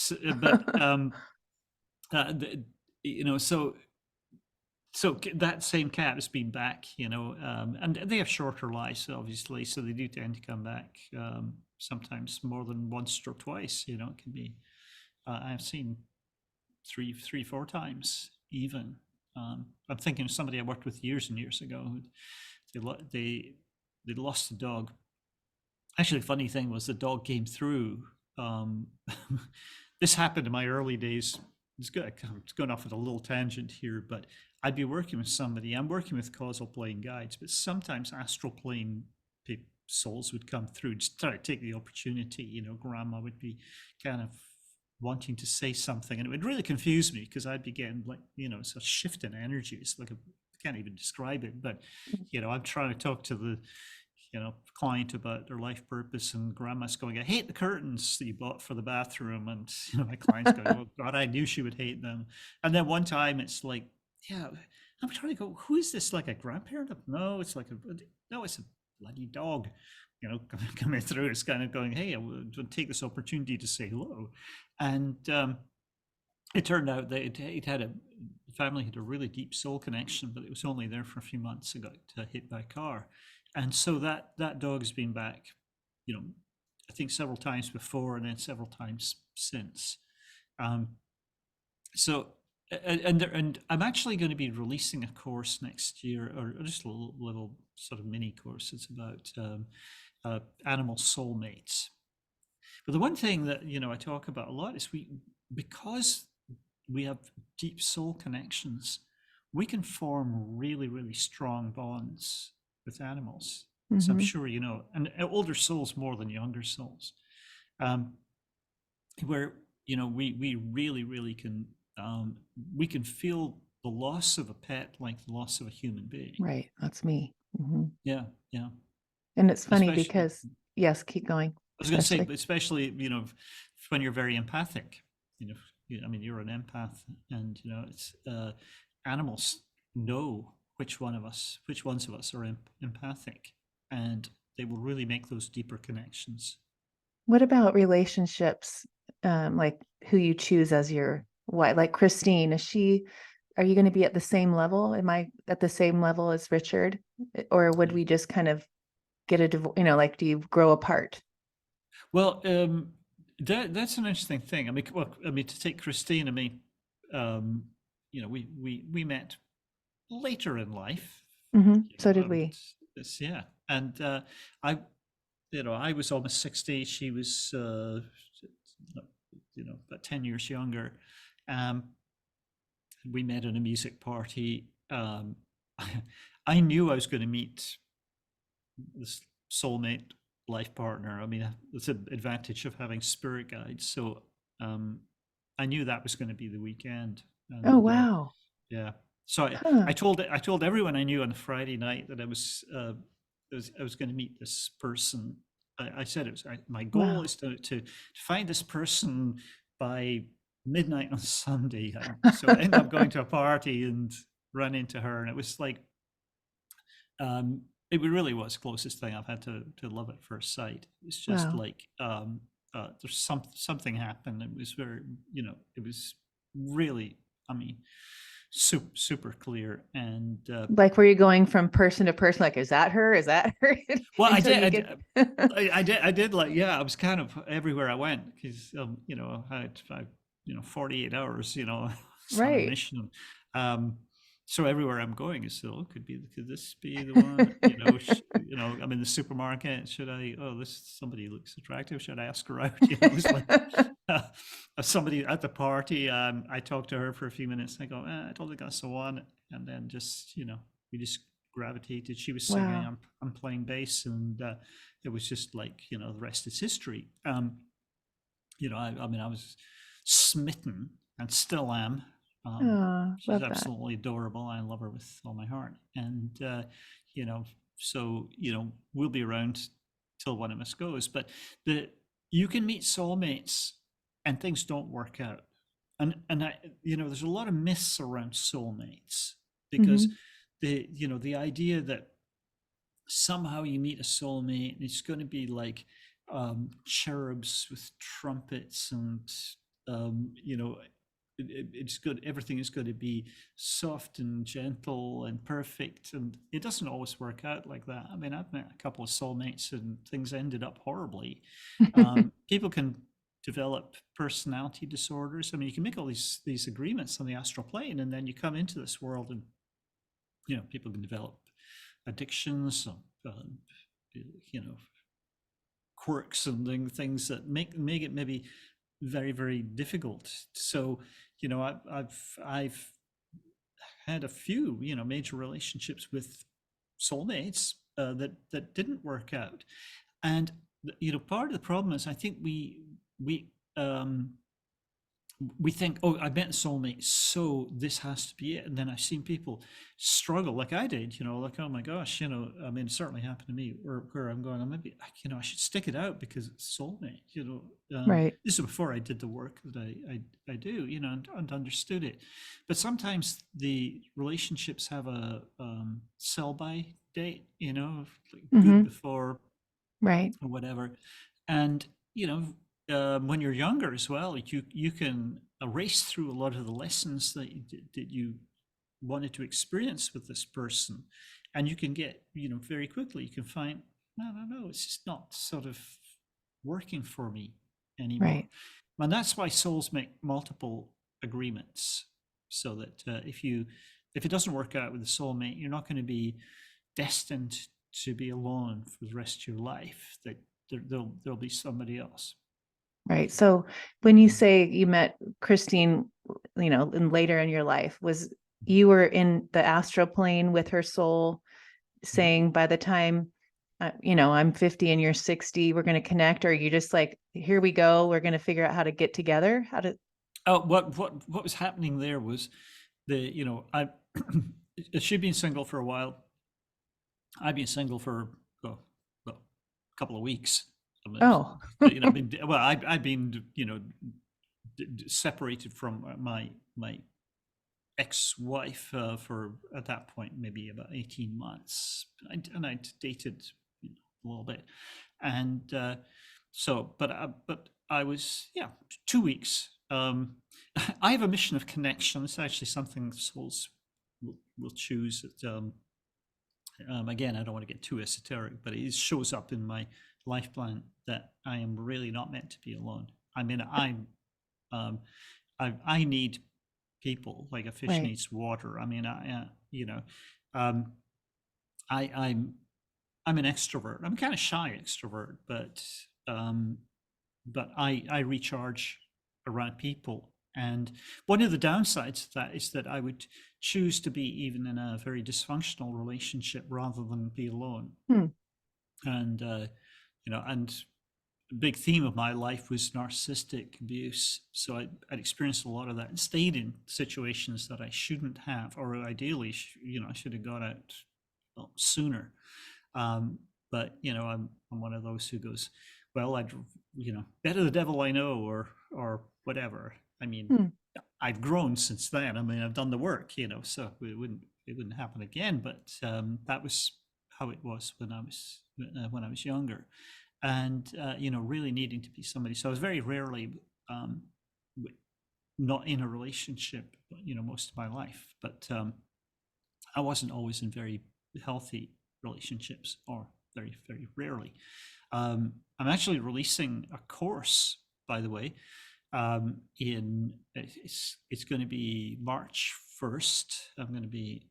So that same cat has been back, and they have shorter lives, obviously, so they do tend to come back sometimes more than once or twice. It can be. I've seen three, 4 times even. I'm thinking of somebody I worked with years and years ago. They lost a dog. Actually, the funny thing was the dog came through. This happened in my early days. It's going off at a little tangent here, but I'd be working with somebody. I'm working with causal plane guides, but sometimes astral plane souls would come through, just try to take the opportunity. Grandma would be kind of wanting to say something, and it would really confuse me because I'd be getting it's a shift in energy. It's like I can't even describe it, but I'm trying to talk to the client about their life purpose, and grandma's going, I hate the curtains that you bought for the bathroom, and my client's going, oh God, I knew she would hate them. And then one time it's like, yeah, I'm trying to go, who is this, like a grandparent? No, it's a bloody dog, coming through. It's kind of going, hey, I will take this opportunity to say hello. And it turned out that the family had a really deep soul connection, but it was only there for a few months and got hit by a car. And so that dog has been back, I think several times before and then several times since. So I'm actually going to be releasing a course next year, or just a little sort of mini course. It's about animal soulmates. But the one thing that I talk about a lot is because we have deep soul connections, we can form really, really strong bonds with animals. Mm-hmm. So I'm sure and older souls more than younger souls, where we really, really can we can feel the loss of a pet like the loss of a human being. Right, that's me. Mm-hmm. Yeah. And it's funny because yes, keep going. I was going to say, especially when you're very empathic. You're an empath, and it's animals know which ones of us are empathic, and they will really make those deeper connections. What about relationships, like who you choose as your wife? Like Christine, are you going to be at the same level? Am I at the same level as Richard, or would we just kind of get a divorce? Like, do you grow apart? Well, that's an interesting thing. To take Christine, we met later in life, So did we. yeah. And I, I was almost 60. She was, about 10 years younger. We met in a music party. I knew I was going to meet this soulmate life partner. I mean, it's an advantage of having spirit guides. So I knew that was going to be the weekend. Oh, And wow. yeah. So Huh. I told everyone I knew on the Friday night that I was going to meet this person. I said my goal Wow. is to find this person by midnight on Sunday. So I ended up going to a party and run into her, and it was like, it really was closest thing I've had to love at first sight. It's just Wow. like, there's something happened. It was very, it was really, I mean, super clear. And Like, were you going from person to person? Like, is that her? Is that her? well, Until you get. I did like, yeah, I was kind of everywhere I went because, I had 48 hours, on a Right. mission. Um, so everywhere I'm going is still, could this be the one? I'm in the supermarket. Should I? Oh, somebody looks attractive. Should I ask her out? It's like somebody at the party. I talked to her for a few minutes. I go, I don't think that's the one. And then just, we just gravitated. She was singing, Wow. I'm playing bass, and it was just like, the rest is history. I mean, I was smitten and still am. Oh, She's love that. absolutely adorable. I love her with all my heart. And, so, we'll be around till one of us goes. But you can meet soulmates and things don't work out. And there's a lot of myths around soulmates because Hmm. the idea that somehow you meet a soulmate and it's going to be like cherubs with trumpets, and it's good, everything is going to be soft and gentle and perfect, and it doesn't always work out like that. I mean, I've met a couple of soulmates and things ended up horribly. People can develop personality disorders. I mean, you can make all these agreements on the astral plane, and then you come into this world and people can develop addictions, you know, quirks and things that make it maybe very, very difficult. So, I've had a few, major relationships with soulmates that didn't work out, and part of the problem is I think we um, we think, oh, I met a soulmate, so this has to be it. And then I've seen people struggle like I did, like, oh my gosh, I mean, it certainly happened to me where I'm going, maybe, I should stick it out because it's soulmate, Right. this is before I did the work that I do, and understood it. But sometimes the relationships have a sell by date, like good Hmm. before Right. or whatever. And when you're younger as well, you can erase through a lot of the lessons that you wanted to experience with this person, and you can get, very quickly you can find, no, it's just not sort of working for me anymore. Right. And that's why souls make multiple agreements, so that if it doesn't work out with the soulmate, you're not going to be destined to be alone for the rest of your life. That there'll be somebody else. Right. So when you say you met Christine, and later in your life, was you were in the astral plane with her soul saying, by the time, I'm 50 and you're 60, we're going to connect? Or are you just like, here we go, we're going to figure out how to get together? How to. Oh, what was happening there was I she'd been single for a while. I'd been single for a couple of weeks. I mean, Oh. I'd been separated from my ex-wife for, at that point, maybe about 18 months, and I'd dated a little bit, and but I was, 2 weeks. I have a mission of connection. It's actually something souls will choose. Again, I don't want to get too esoteric, but it shows up in my life plan that I am really not meant to be alone. I mean, I need people, like a fish Right. needs water. I mean, um, I'm I'm an extrovert. I'm kind of shy extrovert, um, but I recharge around people. And one of the downsides of that is that I would choose to be even in a very dysfunctional relationship rather than be alone. Hmm. And and a big theme of my life was narcissistic abuse. So I'd experienced a lot of that and stayed in situations that I shouldn't have, or ideally, I should have got out sooner. Um, but I'm one of those who goes, well, better the devil I know, or whatever. I mean, Hmm. I've grown since then. I mean, I've done the work, so it wouldn't happen again. But that was how it was when I was younger, and really needing to be somebody. So I was very rarely um, not in a relationship, most of my life. But I wasn't always in very healthy relationships, or very, very rarely. I'm actually releasing a course, by the way. It's going to be March 1st. I'm going to be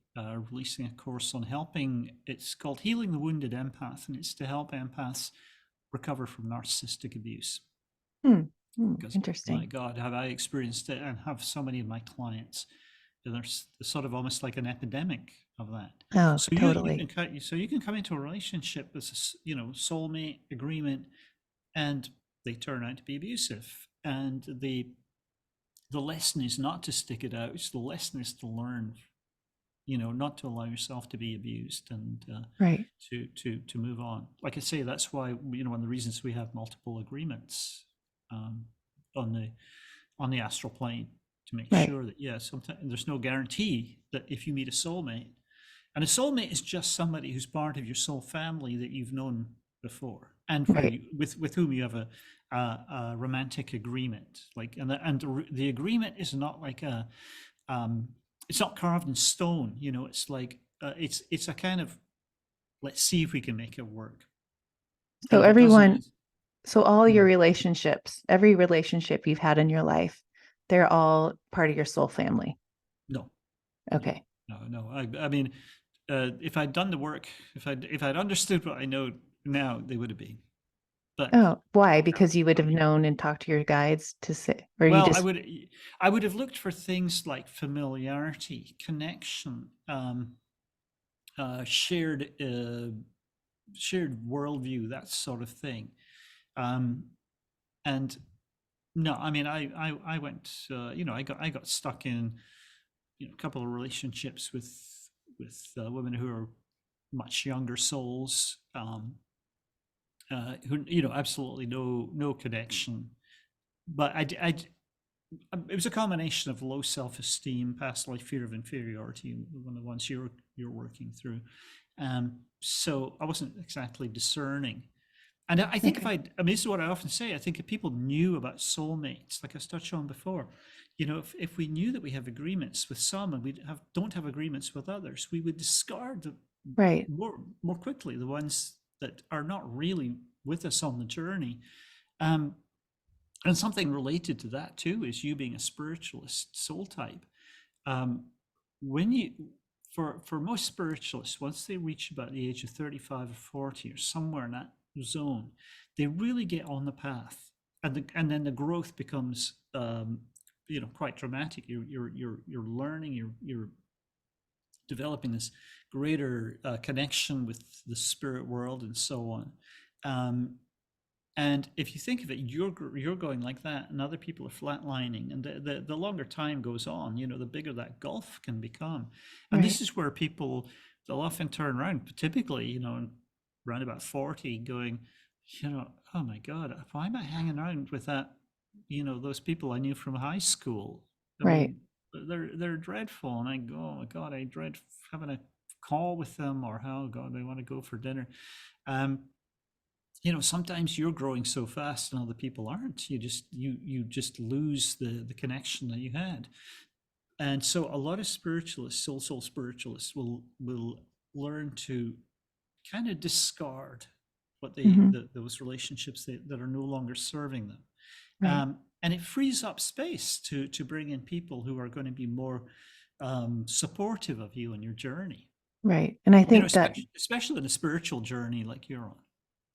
releasing a course on helping. It's called Healing the Wounded Empath, and it's to help empaths recover from narcissistic abuse. Hmm. Hmm. Because my Interesting. God, have I experienced it, and have so many of my clients. There's sort of almost like an epidemic of that. Oh, So totally. you can come into a relationship with soulmate agreement, and they turn out to be abusive. And the lesson is not to stick it out. The lesson is to learn, not to allow yourself to be abused, and Right. to move on. Like I say, that's why one of the reasons we have multiple agreements um, on the astral plane, to make Right. sure that sometimes there's no guarantee that if you meet a soulmate, and a soulmate is just somebody who's part of your soul family that you've known before, and who Right. with whom you have a romantic agreement. Like, and the agreement is not like it's not carved in stone. It's like it's a kind of, let's see if we can make it work. And So if it doesn't, everyone, so all your Mhm. relationships, every relationship you've had in your life, they're all part of your soul family. No, no, Okay. no. I mean, if I'd done the work, if I'd understood what I know now, they would have been. But Oh, why? Because you would have known and talked to your guides to say, or you well, just, I would have looked for things like familiarity, connection, shared worldview, that sort of thing. Um, and no, I mean, I went, I got stuck in, a couple of relationships with women who are much younger souls, who absolutely no connection. But it was a combination of low self-esteem, past life fear of inferiority, one of the ones you're working through. So I wasn't exactly discerning. And I think okay. this is what I often say. I think if people knew about soulmates, like I touched on before, if we knew that we have agreements with some and don't have agreements with others, we would discard Right. more quickly the ones that are not really with us on the journey. Um, and something related to that too is you being a spiritualist soul type. Um, when you for most spiritualists, once they reach about the age of 35 or 40 or somewhere in that zone, they really get on the path, and then the growth becomes quite dramatic. You're learning, you're developing this greater connection with the spirit world and so on. And if you think of it, you're going like that, and other people are flatlining, and the longer time goes on, the bigger that gulf can become. And Right. this is where people, they'll often turn around, typically, around about 40, going, oh my God, why am I hanging around with those people I knew from high school? I Right. mean, they're dreadful, and I go, oh my God, I dread having a call with them, or oh God, I want to go for dinner. Um, sometimes you're growing so fast and other people aren't. You just lose the connection that you had. And so a lot of spiritualists, soul spiritualists, will learn to kind of discard what Hmm. those relationships that are no longer serving them. Right. and it frees up space to bring in people who are going to be more supportive of you in your journey. Right. And I You know, think that, especially in a spiritual journey like you're on.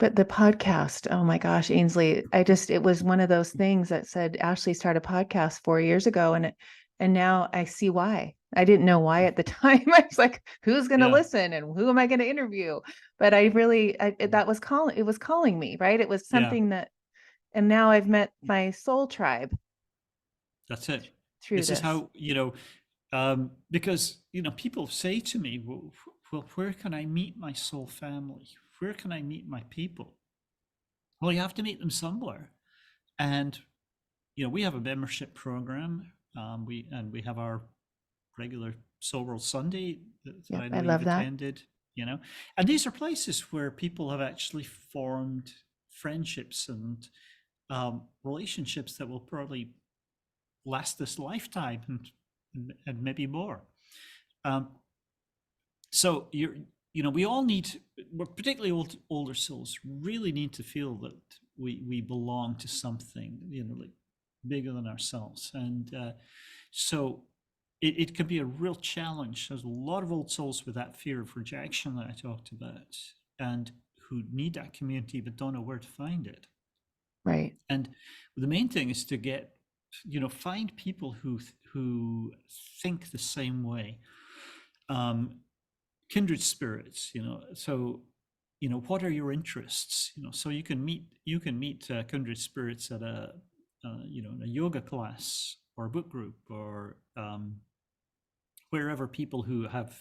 but the podcast, oh my gosh, Ainsley, it was one of those things that said, Ashley started a podcast 4 years ago. And now I see why. I didn't know why at the time. I was like, who's going to Yeah. listen and who am I going to interview? But that was calling, it was calling me, right? It was Yeah. something that, and now I've met my soul tribe That's it. through This is this. how, because, people say to me, well, where can I meet my soul family? Where can I meet my people? Well, you have to meet them somewhere. And, we have a membership program. We have our regular Soul World Sunday that Yep, I I know you've love that. attended, and these are places where people have actually formed friendships and relationships that will probably last this lifetime and maybe more. So we all need, particularly older souls, really need to feel that we belong to something, like bigger than ourselves, and so it can be a real challenge. There's a lot of old souls with that fear of rejection that I talked about, and who need that community but don't know where to find it. Right. And the main thing is to get, find people who think the same way, kindred spirits. So what are your interests? So you can meet kindred spirits at a in a yoga class or a book group, or wherever people who have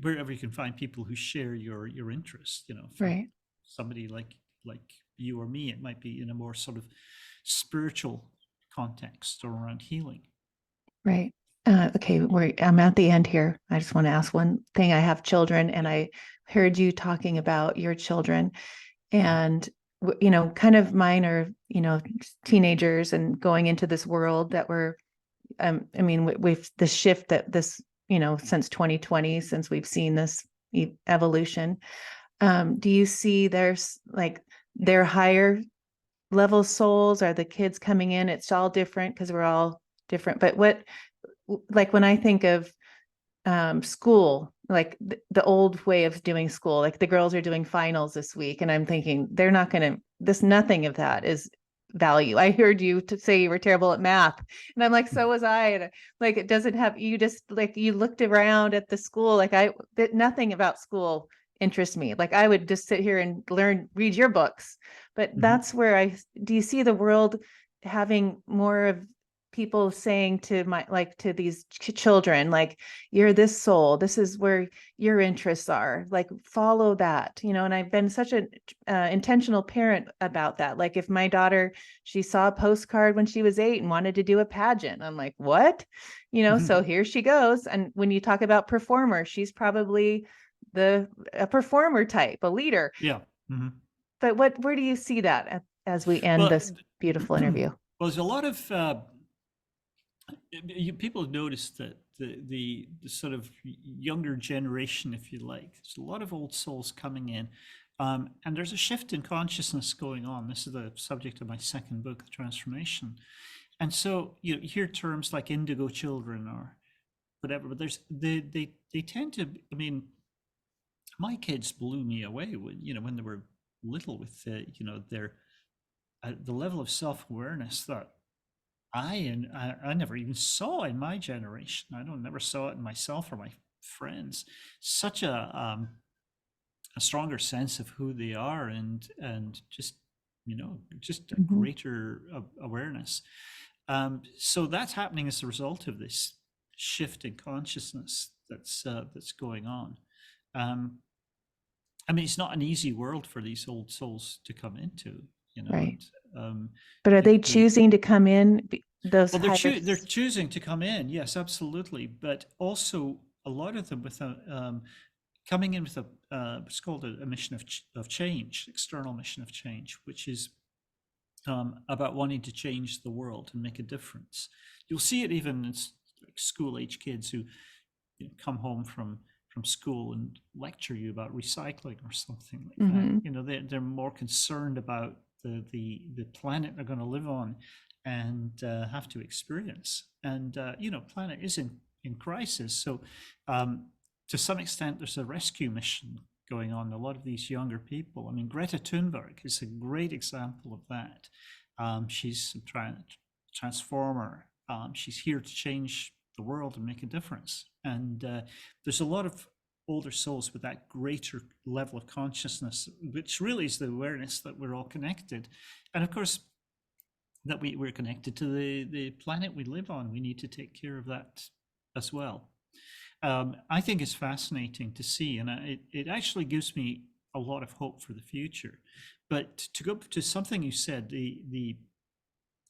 wherever you can find people who share your interests. For Right. somebody like you or me, it might be in a more sort of spiritual context or around healing. Right. Okay, I'm at the end here. I just want to ask one thing. I have children, and I heard you talking about your children, and kind of mine are, teenagers and going into this world that we're, I mean, we've the shift that this, since 2020, since we've seen this evolution. Do you see there's like their higher level souls? Are the kids coming in? It's all different because we're all different. But like when I think of school, like the old way of doing school, like the girls are doing finals this week, and I'm thinking they're not going to, nothing of that is value. I heard you to say you were terrible at math, and I'm like, so was I. And like, it doesn't have, you just like, you looked around at the school, like nothing about school interests me. Like I would just sit here and read your books. But that's where do you see the world having more of people saying to to these children, like, you're this soul, this is where your interests are, like follow that, and I've been such an intentional parent about that. Like if my daughter, she saw a postcard when she was 8 and wanted to do a pageant, I'm like, what? So here she goes. And when you talk about performer, she's probably a performer type, a leader. Yeah. But where do you see that as we end this beautiful interview? Well, there's a lot of people have noticed that the sort of younger generation, if you like, there's a lot of old souls coming in, and there's a shift in consciousness going on. This is the subject of my second book, The Transformation. And so you hear terms like indigo children or whatever, but they tend to, I mean, my kids blew me away when they were little with their the level of self-awareness that I never even saw in my generation. Never saw it in myself or my friends. Such a stronger sense of who they are, and just a greater awareness. So that's happening as a result of this shift in consciousness that's going on. I mean, it's not an easy world for these old souls to come into, Right. And, but are they choosing to come in? Well, they're choosing to come in, yes, absolutely. But also a lot of them with coming in with what's called a mission of change, external mission of change, which is about wanting to change the world and make a difference. You'll see it even in like school-age kids who come home from school and lecture you about recycling or something like that. They're more concerned about the planet they're going to live on and have to experience. And planet is in crisis. So to some extent, there's a rescue mission going on. A lot of these younger people. I mean, Greta Thunberg is a great example of that. She's a transformer. She's here to change the world and make a difference. And there's a lot of older souls with that greater level of consciousness, which really is the awareness that we're all connected. And of course, that we're connected to the planet we live on. We need to take care of that as well. I think it's fascinating to see, and it actually gives me a lot of hope for the future. But to go to something you said, the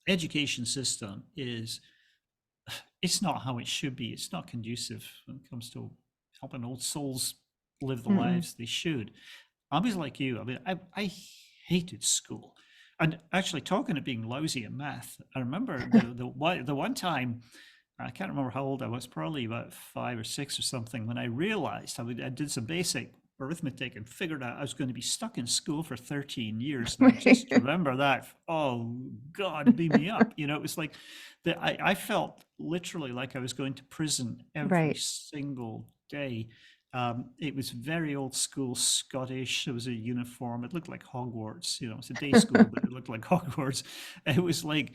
education system it's not how it should be. It's not conducive when it comes to helping old souls live the lives they should. I was like you. I mean, I hated school. And actually, talking of being lousy at math, I remember the one time, I can't remember how old I was, probably about 5 or 6 or something, when I realized I did some basic arithmetic and figured out I was going to be stuck in school for 13 years. And I just remember that. Oh God, beam me up. It was like that. I felt literally like I was going to prison every single day. It was very old school Scottish. There was a uniform. It looked like Hogwarts. It's a day school, but it looked like Hogwarts. It was like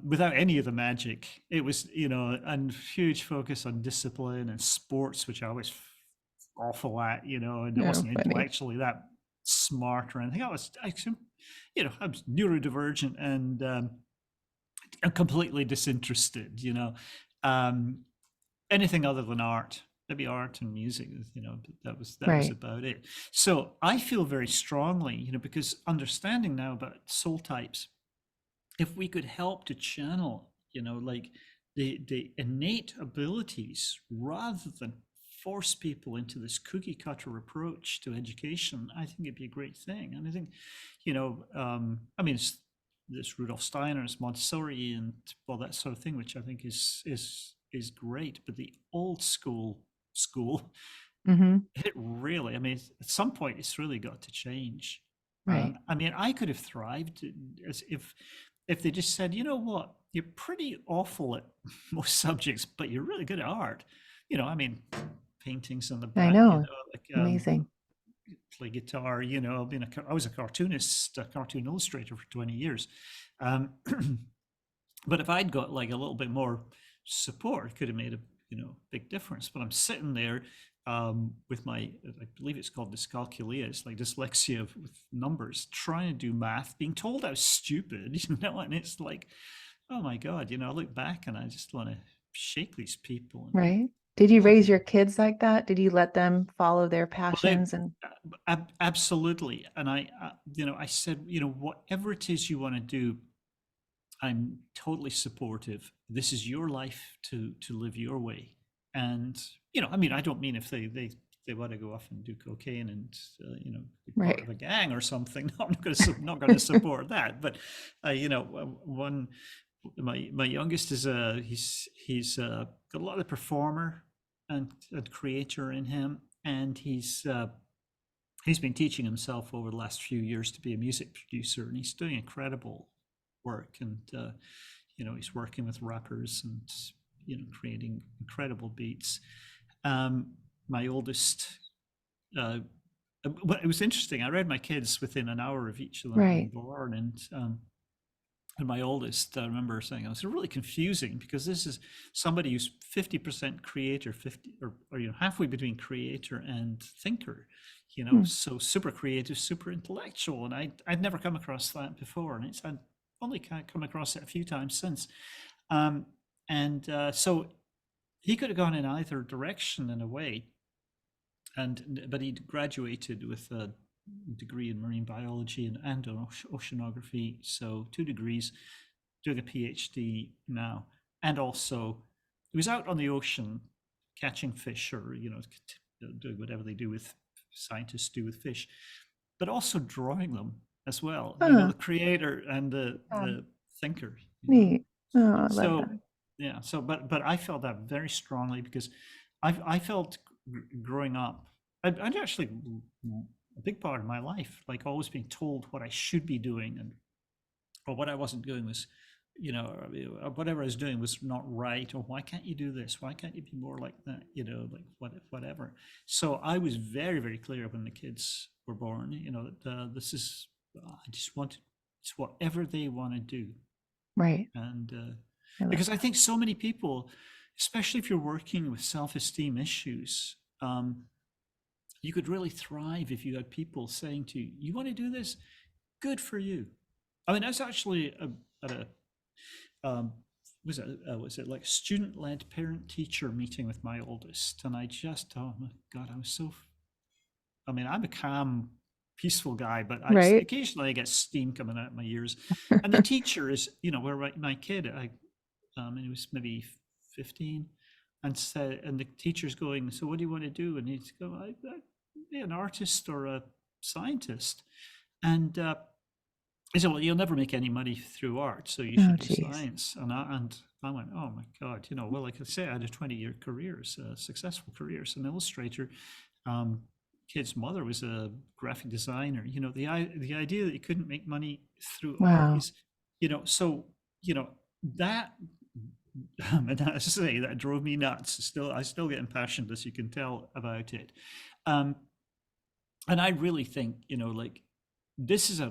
without any of the magic. It was, and huge focus on discipline and sports, which I was awful at, and it wasn't intellectually that smart or anything. I was neurodivergent and completely disinterested. Anything other than art. Maybe art and music, that was about it. So I feel very strongly, because understanding now about soul types, if we could help to channel, like the innate abilities rather than force people into this cookie cutter approach to education, I think it'd be a great thing. And I think, I mean, it's this Rudolf Steiner's Montessori and all that sort of thing, which I think is great. But the old school, it really, I mean, at some point it's really got to change. I mean, I could have thrived as if they just said, you know what, you're pretty awful at most subjects, but you're really good at art. I mean, paintings on the back. I know. Amazing. Play guitar. I was a cartoonist, a cartoon illustrator for 20 years. But if I'd got like a little bit more support, it could have made a big difference. But I'm sitting there with my, I believe it's called dyscalculia. It's like dyslexia with numbers, trying to do math, being told I was stupid, and it's like, oh my God, I look back and I just want to shake these people. Right. Did you raise your kids like that? Did you let them follow their passions? Absolutely. And I said, whatever it is you want to do, I'm totally supportive. This is your life to live your way. And, I mean, I don't mean if they want to go off and do cocaine and, be part of a gang or something. No, I'm not going to support that. But, my youngest is he's got a lot of performer and creator in him. And he's been teaching himself over the last few years to be a music producer, and he's doing incredible work. And, he's working with rappers and, creating incredible beats. My oldest, it was interesting. I read my kids within an hour of each of them being born. And my oldest, I remember saying, it was really confusing because this is somebody who's 50% creator, 50 or halfway between creator and thinker, so super creative, super intellectual. And I'd never come across that before. And I'd only kind of come across it a few times since. So he could have gone in either direction in a way. But he graduated with a degree in marine biology and oceanography, so 2 degrees, doing a PhD now. And also he was out on the ocean catching fish, or doing whatever they do with scientists do with fish, but also drawing them as well. The creator and the thinker. Neat. Oh, I love that. Yeah, so but I felt that very strongly because I felt growing up, I'd actually, a big part of my life, like always being told what I should be doing, or what I wasn't doing was you know, whatever I was doing was not right, or why can't you do this? Why can't you be more like that? You know, like whatever. So I was very, very clear when the kids were born, you know, that this is, I just want, it's whatever they want to do. Right. And I love because I that. think so many people, especially if you're working with self-esteem issues, you could really thrive if you had people saying to you, you want to do this? Good for you. I mean, I was actually at a was it like student-led parent-teacher meeting with my oldest, and I just, oh my God, I was so, I mean, I'm a calm, peaceful guy, but Right. occasionally I get steam coming out of my ears. And the teacher is, you know, where my kid, and he was maybe 15, and said, and the teacher's going, so what do you want to do? And he's going, I be an artist or a scientist. And he said, well, you'll never make any money through art, so you Oh, should do geez. science. And I went, oh my God, you know, well, like I say, I had a 20-year career, successful career as an illustrator. Kid's mother was a graphic designer. You know, the idea that you couldn't make money through art Wow. is, you know, so, you know, that, and I say that drove me nuts. I still get impassioned, as you can tell, about it. And I really think, you know, like, this is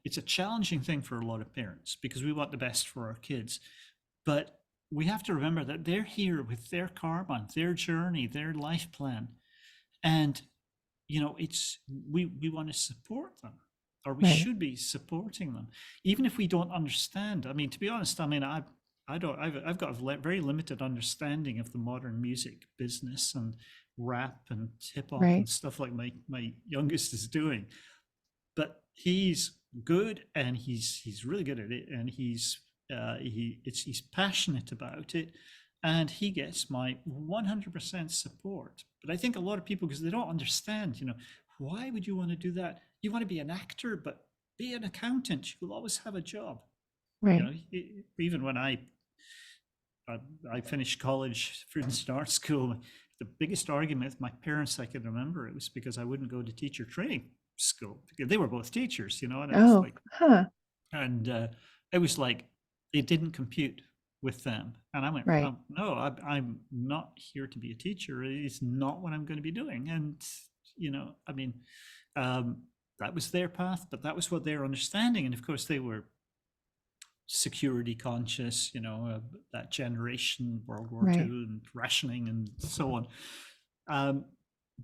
it's a challenging thing for a lot of parents because we want the best for our kids, but we have to remember that they're here with their karma, their journey, their life plan, and you know, it's we want to support them, or we Right. should be supporting them, even if we don't understand. I mean, to be honest, I mean, I've got a very limited understanding of the modern music business and rap and hip hop Right. and stuff like my youngest is doing, but he's good, and he's really good at it, and he's passionate about it, and he gets my 100% support. But I think a lot of people, because they don't understand, you know, why would you want to do that? You want to be an actor, but be an accountant. You'll always have a job. You Right. know, even when I finished college, student art school, the biggest argument with my parents I can remember, it was because I wouldn't go to teacher training school because they were both teachers, you know, and it was Oh, like, huh. and it was like it didn't compute with them. And I went, Right. no, I'm not here to be a teacher. It's not what I'm going to be doing. And you know, I mean, that was their path, but that was what their understanding. And of course, they were security conscious, you know, that generation, World War II, Right. and rationing and so on.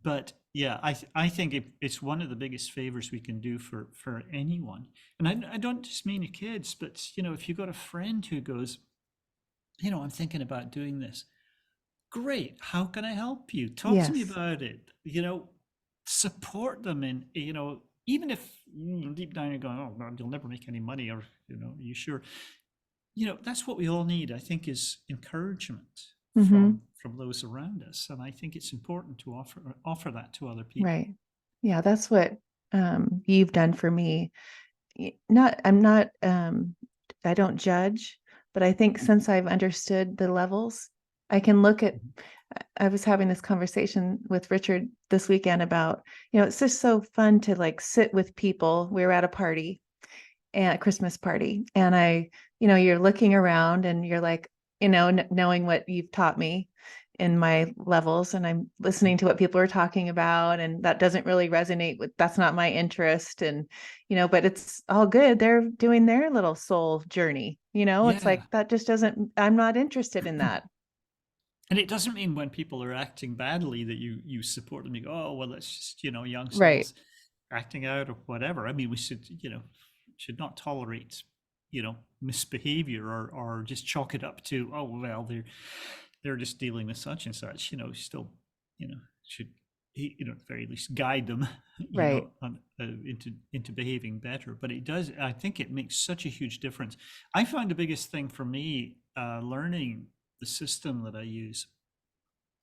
But yeah, I think it's one of the biggest favors we can do for anyone. And I don't just mean your kids, but you know, if you've got a friend who goes, you know, I'm thinking about doing this. Great. How can I help you? Talk to me Yes. about it. You know, support them in, you know, even if deep down you're going, oh God, you'll never make any money, or, you know, are you sure? You know, that's what we all need, I think, is encouragement Mm-hmm. from those around us. And I think it's important to offer that to other people. Right. Yeah, that's what you've done for me. Not, I'm not, I don't judge, but I think since I've understood the levels, I can look at, Mhm. I was having this conversation with Richard this weekend about, it's just so fun to like sit with people. We were at a party, and a Christmas party, and you're looking around and you're like, knowing what you've taught me in my levels, and I'm listening to what people are talking about, and that doesn't really resonate with, that's not my interest. And but it's all good, they're doing their little soul journey. It's Yeah. like that just doesn't, I'm not interested in that. And it doesn't mean when people are acting badly that you support them. You go, oh, well, that's just, you know, young Right. souls acting out or whatever. I mean, we should, you know, should not tolerate, you know, misbehavior, or just chalk it up to, oh, well, they're just dealing with such and such. You know, still, you know, should, you know, at the very least guide them, you Right. know, into behaving better. But it does, I think it makes such a huge difference. I find the biggest thing for me, learning the system that I use,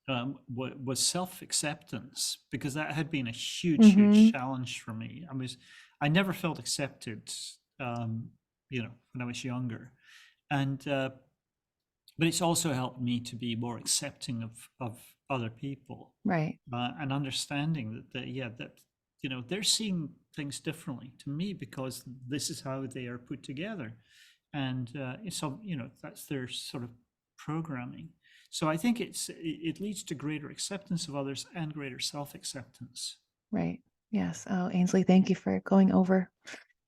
was self-acceptance, because that had been a huge, huge Mm-hmm. challenge for me. I never felt accepted, you know, when I was younger, and but it's also helped me to be more accepting of other people, Right. and understanding that you know, they're seeing things differently to me because this is how they are put together, and so that's their sort of programming. So I think it leads to greater acceptance of others and greater self-acceptance. Right. Yes. Oh, Ainsley, thank you for going over.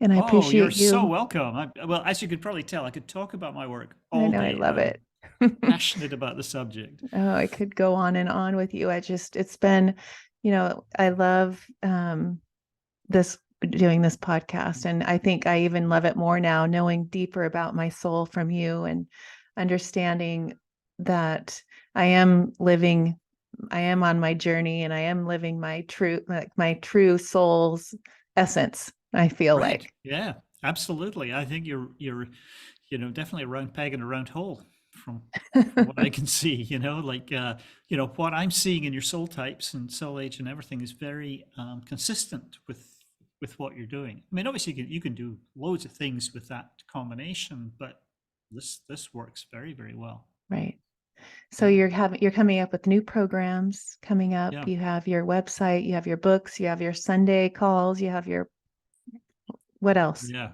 And I Oh, you're appreciate so you. welcome. Well, as you could probably tell, I could talk about my work I all know, I day. love I'm it. passionate about the subject. Oh, I could go on and on with you. It's been, I love this doing this podcast. And I think I even love it more now, knowing deeper about my soul from you and understanding that I am on my journey and I am living my true soul's essence, I feel Right. like. Yeah, absolutely. I think you're definitely a round peg in a round hole from what I can see, like what I'm seeing in your soul types and soul age and everything is very consistent with what you're doing. I mean, obviously you can do loads of things with that combination, but this works very, very well. Right. So Yeah. you're coming up with new programs coming up. Yeah. You have your website, you have your books, you have your Sunday calls, you have what else? Yeah.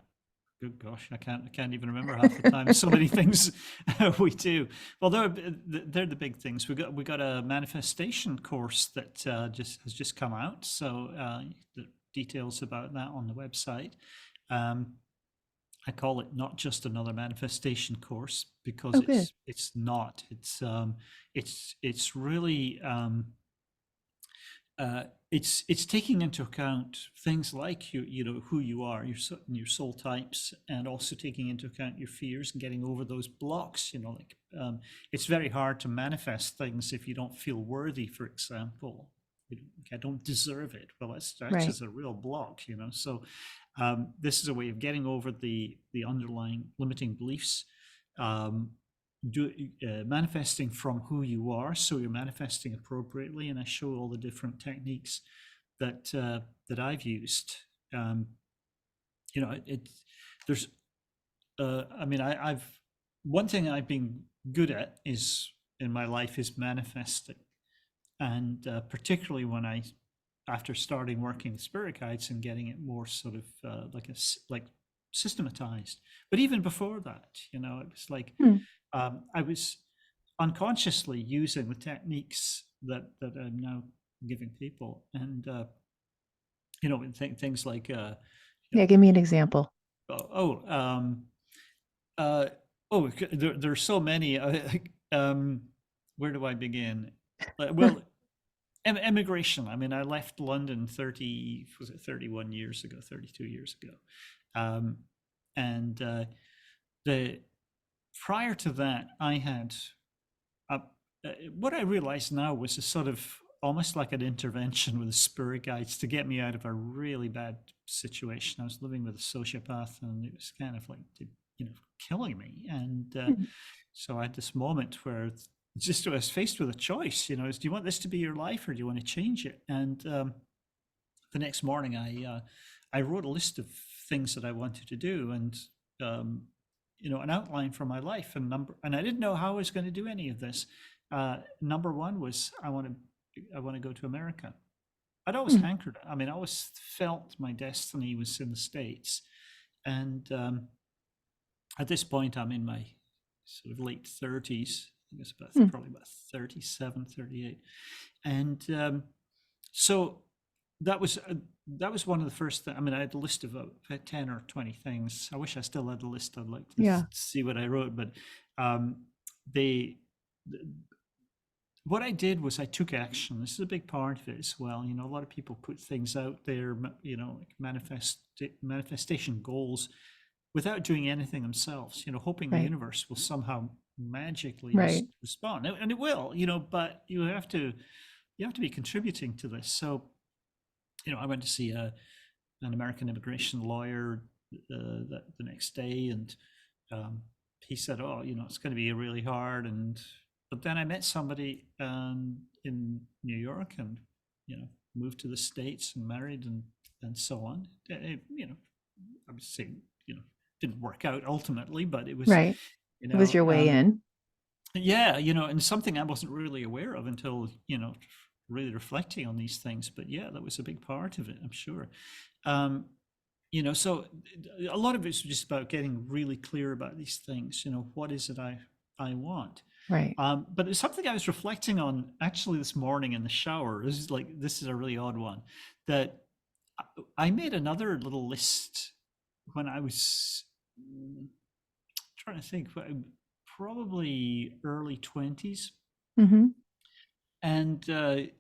Good gosh, I can't even remember half the time. So many things we do. Well, they're the big things. We got a manifestation course that has just come out. So the details about that on the website. I call it not just another manifestation course because Oh, good. it's not. It's really it's taking into account things like who you are, your soul types, and also taking into account your fears and getting over those blocks. Like it's very hard to manifest things if you don't feel worthy. For example, I don't deserve it. Well, that's Right. just a real block. So this is a way of getting over the underlying limiting beliefs. Manifesting from who you are, so you're manifesting appropriately, and I show all the different techniques that I've used. There's I've one thing I've been good at is in my life is manifesting, and particularly when after starting working with spirit guides and getting it more sort of like systematized. But even before that, it was like I was unconsciously using the techniques that I'm now giving people, and things like Yeah, give me an example. there's so many. Where do I begin? Well, immigration. I mean, I left London 31 years ago, 32 years ago, and the prior to that, I had what I realized now was a sort of almost like an intervention with the spirit guides to get me out of a really bad situation. I was living with a sociopath, and it was kind of like, killing me. And so I had this moment where I was faced with a choice. Do you want this to be your life, or do you want to change it? And the next morning, I wrote a list of things that I wanted to do, and an outline for my life, and I didn't know how I was going to do any of this. Number one was I want to go to America. I'd always hankered. I mean, I always felt my destiny was in the States, and at this point, I'm in my sort of late 30s. I think it's probably about 37, 38, and so that was one of the first things. I mean, I had a list of 10 or 20 things. I wish I still had a list. I'd like to see what I wrote, but what I did was I took action. This is a big part of it as well. A lot of people put things out there, like manifestation goals, without doing anything themselves. Hoping the universe will somehow magically respond, and it will. But you have to be contributing to this. So, I went to see an American immigration lawyer the next day, and he said, "Oh, it's going to be really hard." But then I met somebody in New York, and moved to the States and married, and so on. I would say didn't work out ultimately, but it was It was your way in. Yeah, and something I wasn't really aware of until really reflecting on these things. But yeah, that was a big part of it, I'm sure. so a lot of it's just about getting really clear about these things. What is it I want? Right. But it's something I was reflecting on actually this morning in the shower. This is a really odd one, that I made another little list when I was trying to think, probably early 20s. Mm-hmm. And the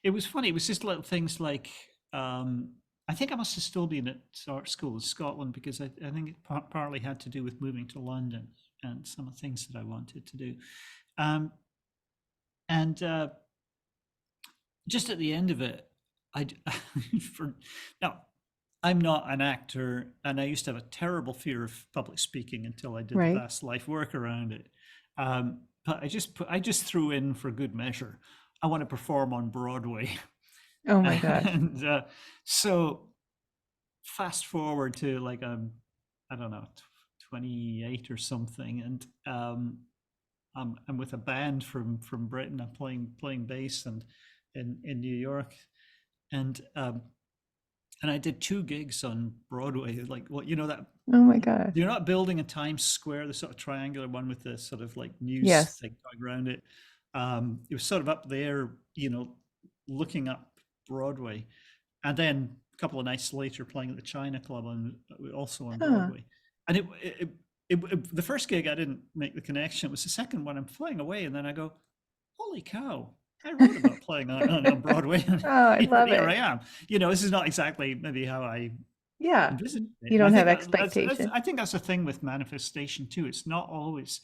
it was funny. It was just little things like, I think I must have still been at art school in Scotland, because I think it partly had to do with moving to London and some of the things that I wanted to do. And just at the end of it, now, I'm not an actor, and I used to have a terrible fear of public speaking until I did the Right. vast life work around it. But I just threw in for good measure, I want to perform on Broadway. Oh my gosh. And so fast forward to like, I don't know, 28 or something, and I'm with a band from Britain. I'm playing bass and in New York, and I did 2 gigs on Broadway. Like, what, that Oh my gosh. you're not building a Times Square, the sort of triangular one with the sort of like news Yes. thing going around it. It was sort of up there, looking up Broadway, and then a couple of nights later playing at the China Club, also on Huh. Broadway. And the first gig I didn't make the connection. It was the second one. I'm flying away, and then I go, holy cow, I wrote about playing on Broadway, and Oh, I love here it. I am. This is not exactly maybe how I Yeah. envisioned it. You And I don't have think that's expectation. I think that's the thing with manifestation too. It's not always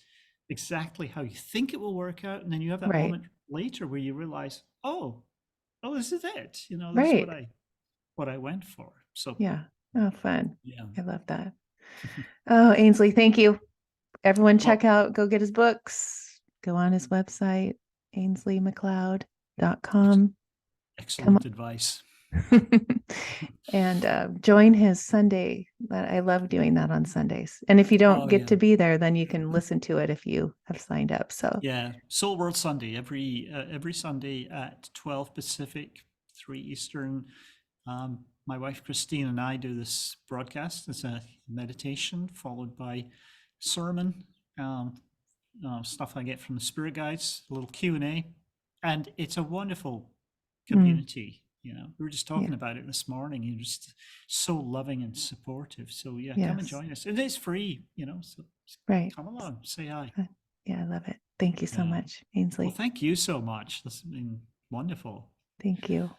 exactly how you think it will work out, and then you have that Right. moment later where you realize, oh, this is it. This is Right. what I went for. So Yeah. Oh, fun. yeah. I love that. Oh, Ainsley, thank you. Everyone Well, go get his books. Go on his website, ainsleyemacleod.com. Come excellent advice. on. And join his Sunday. I love doing that on Sundays. And if you don't Oh get yeah. to be there, then you can listen to it if you have signed up. So Yeah, Soul World Sunday, every Sunday at 12 Pacific, 3 Eastern. My wife Christine and I do this broadcast. It's a meditation followed by sermon, stuff I get from the spirit guides, a little Q&A, and it's a wonderful community. We were just yeah. talking about it this morning. You're just so loving and supportive. So yeah, come and Yes. join us. It is free, so Right. come along, say hi. Yeah, I love it. Thank you so Yeah. much, Well, Ainsley. thank you so much. This has been wonderful. Thank you.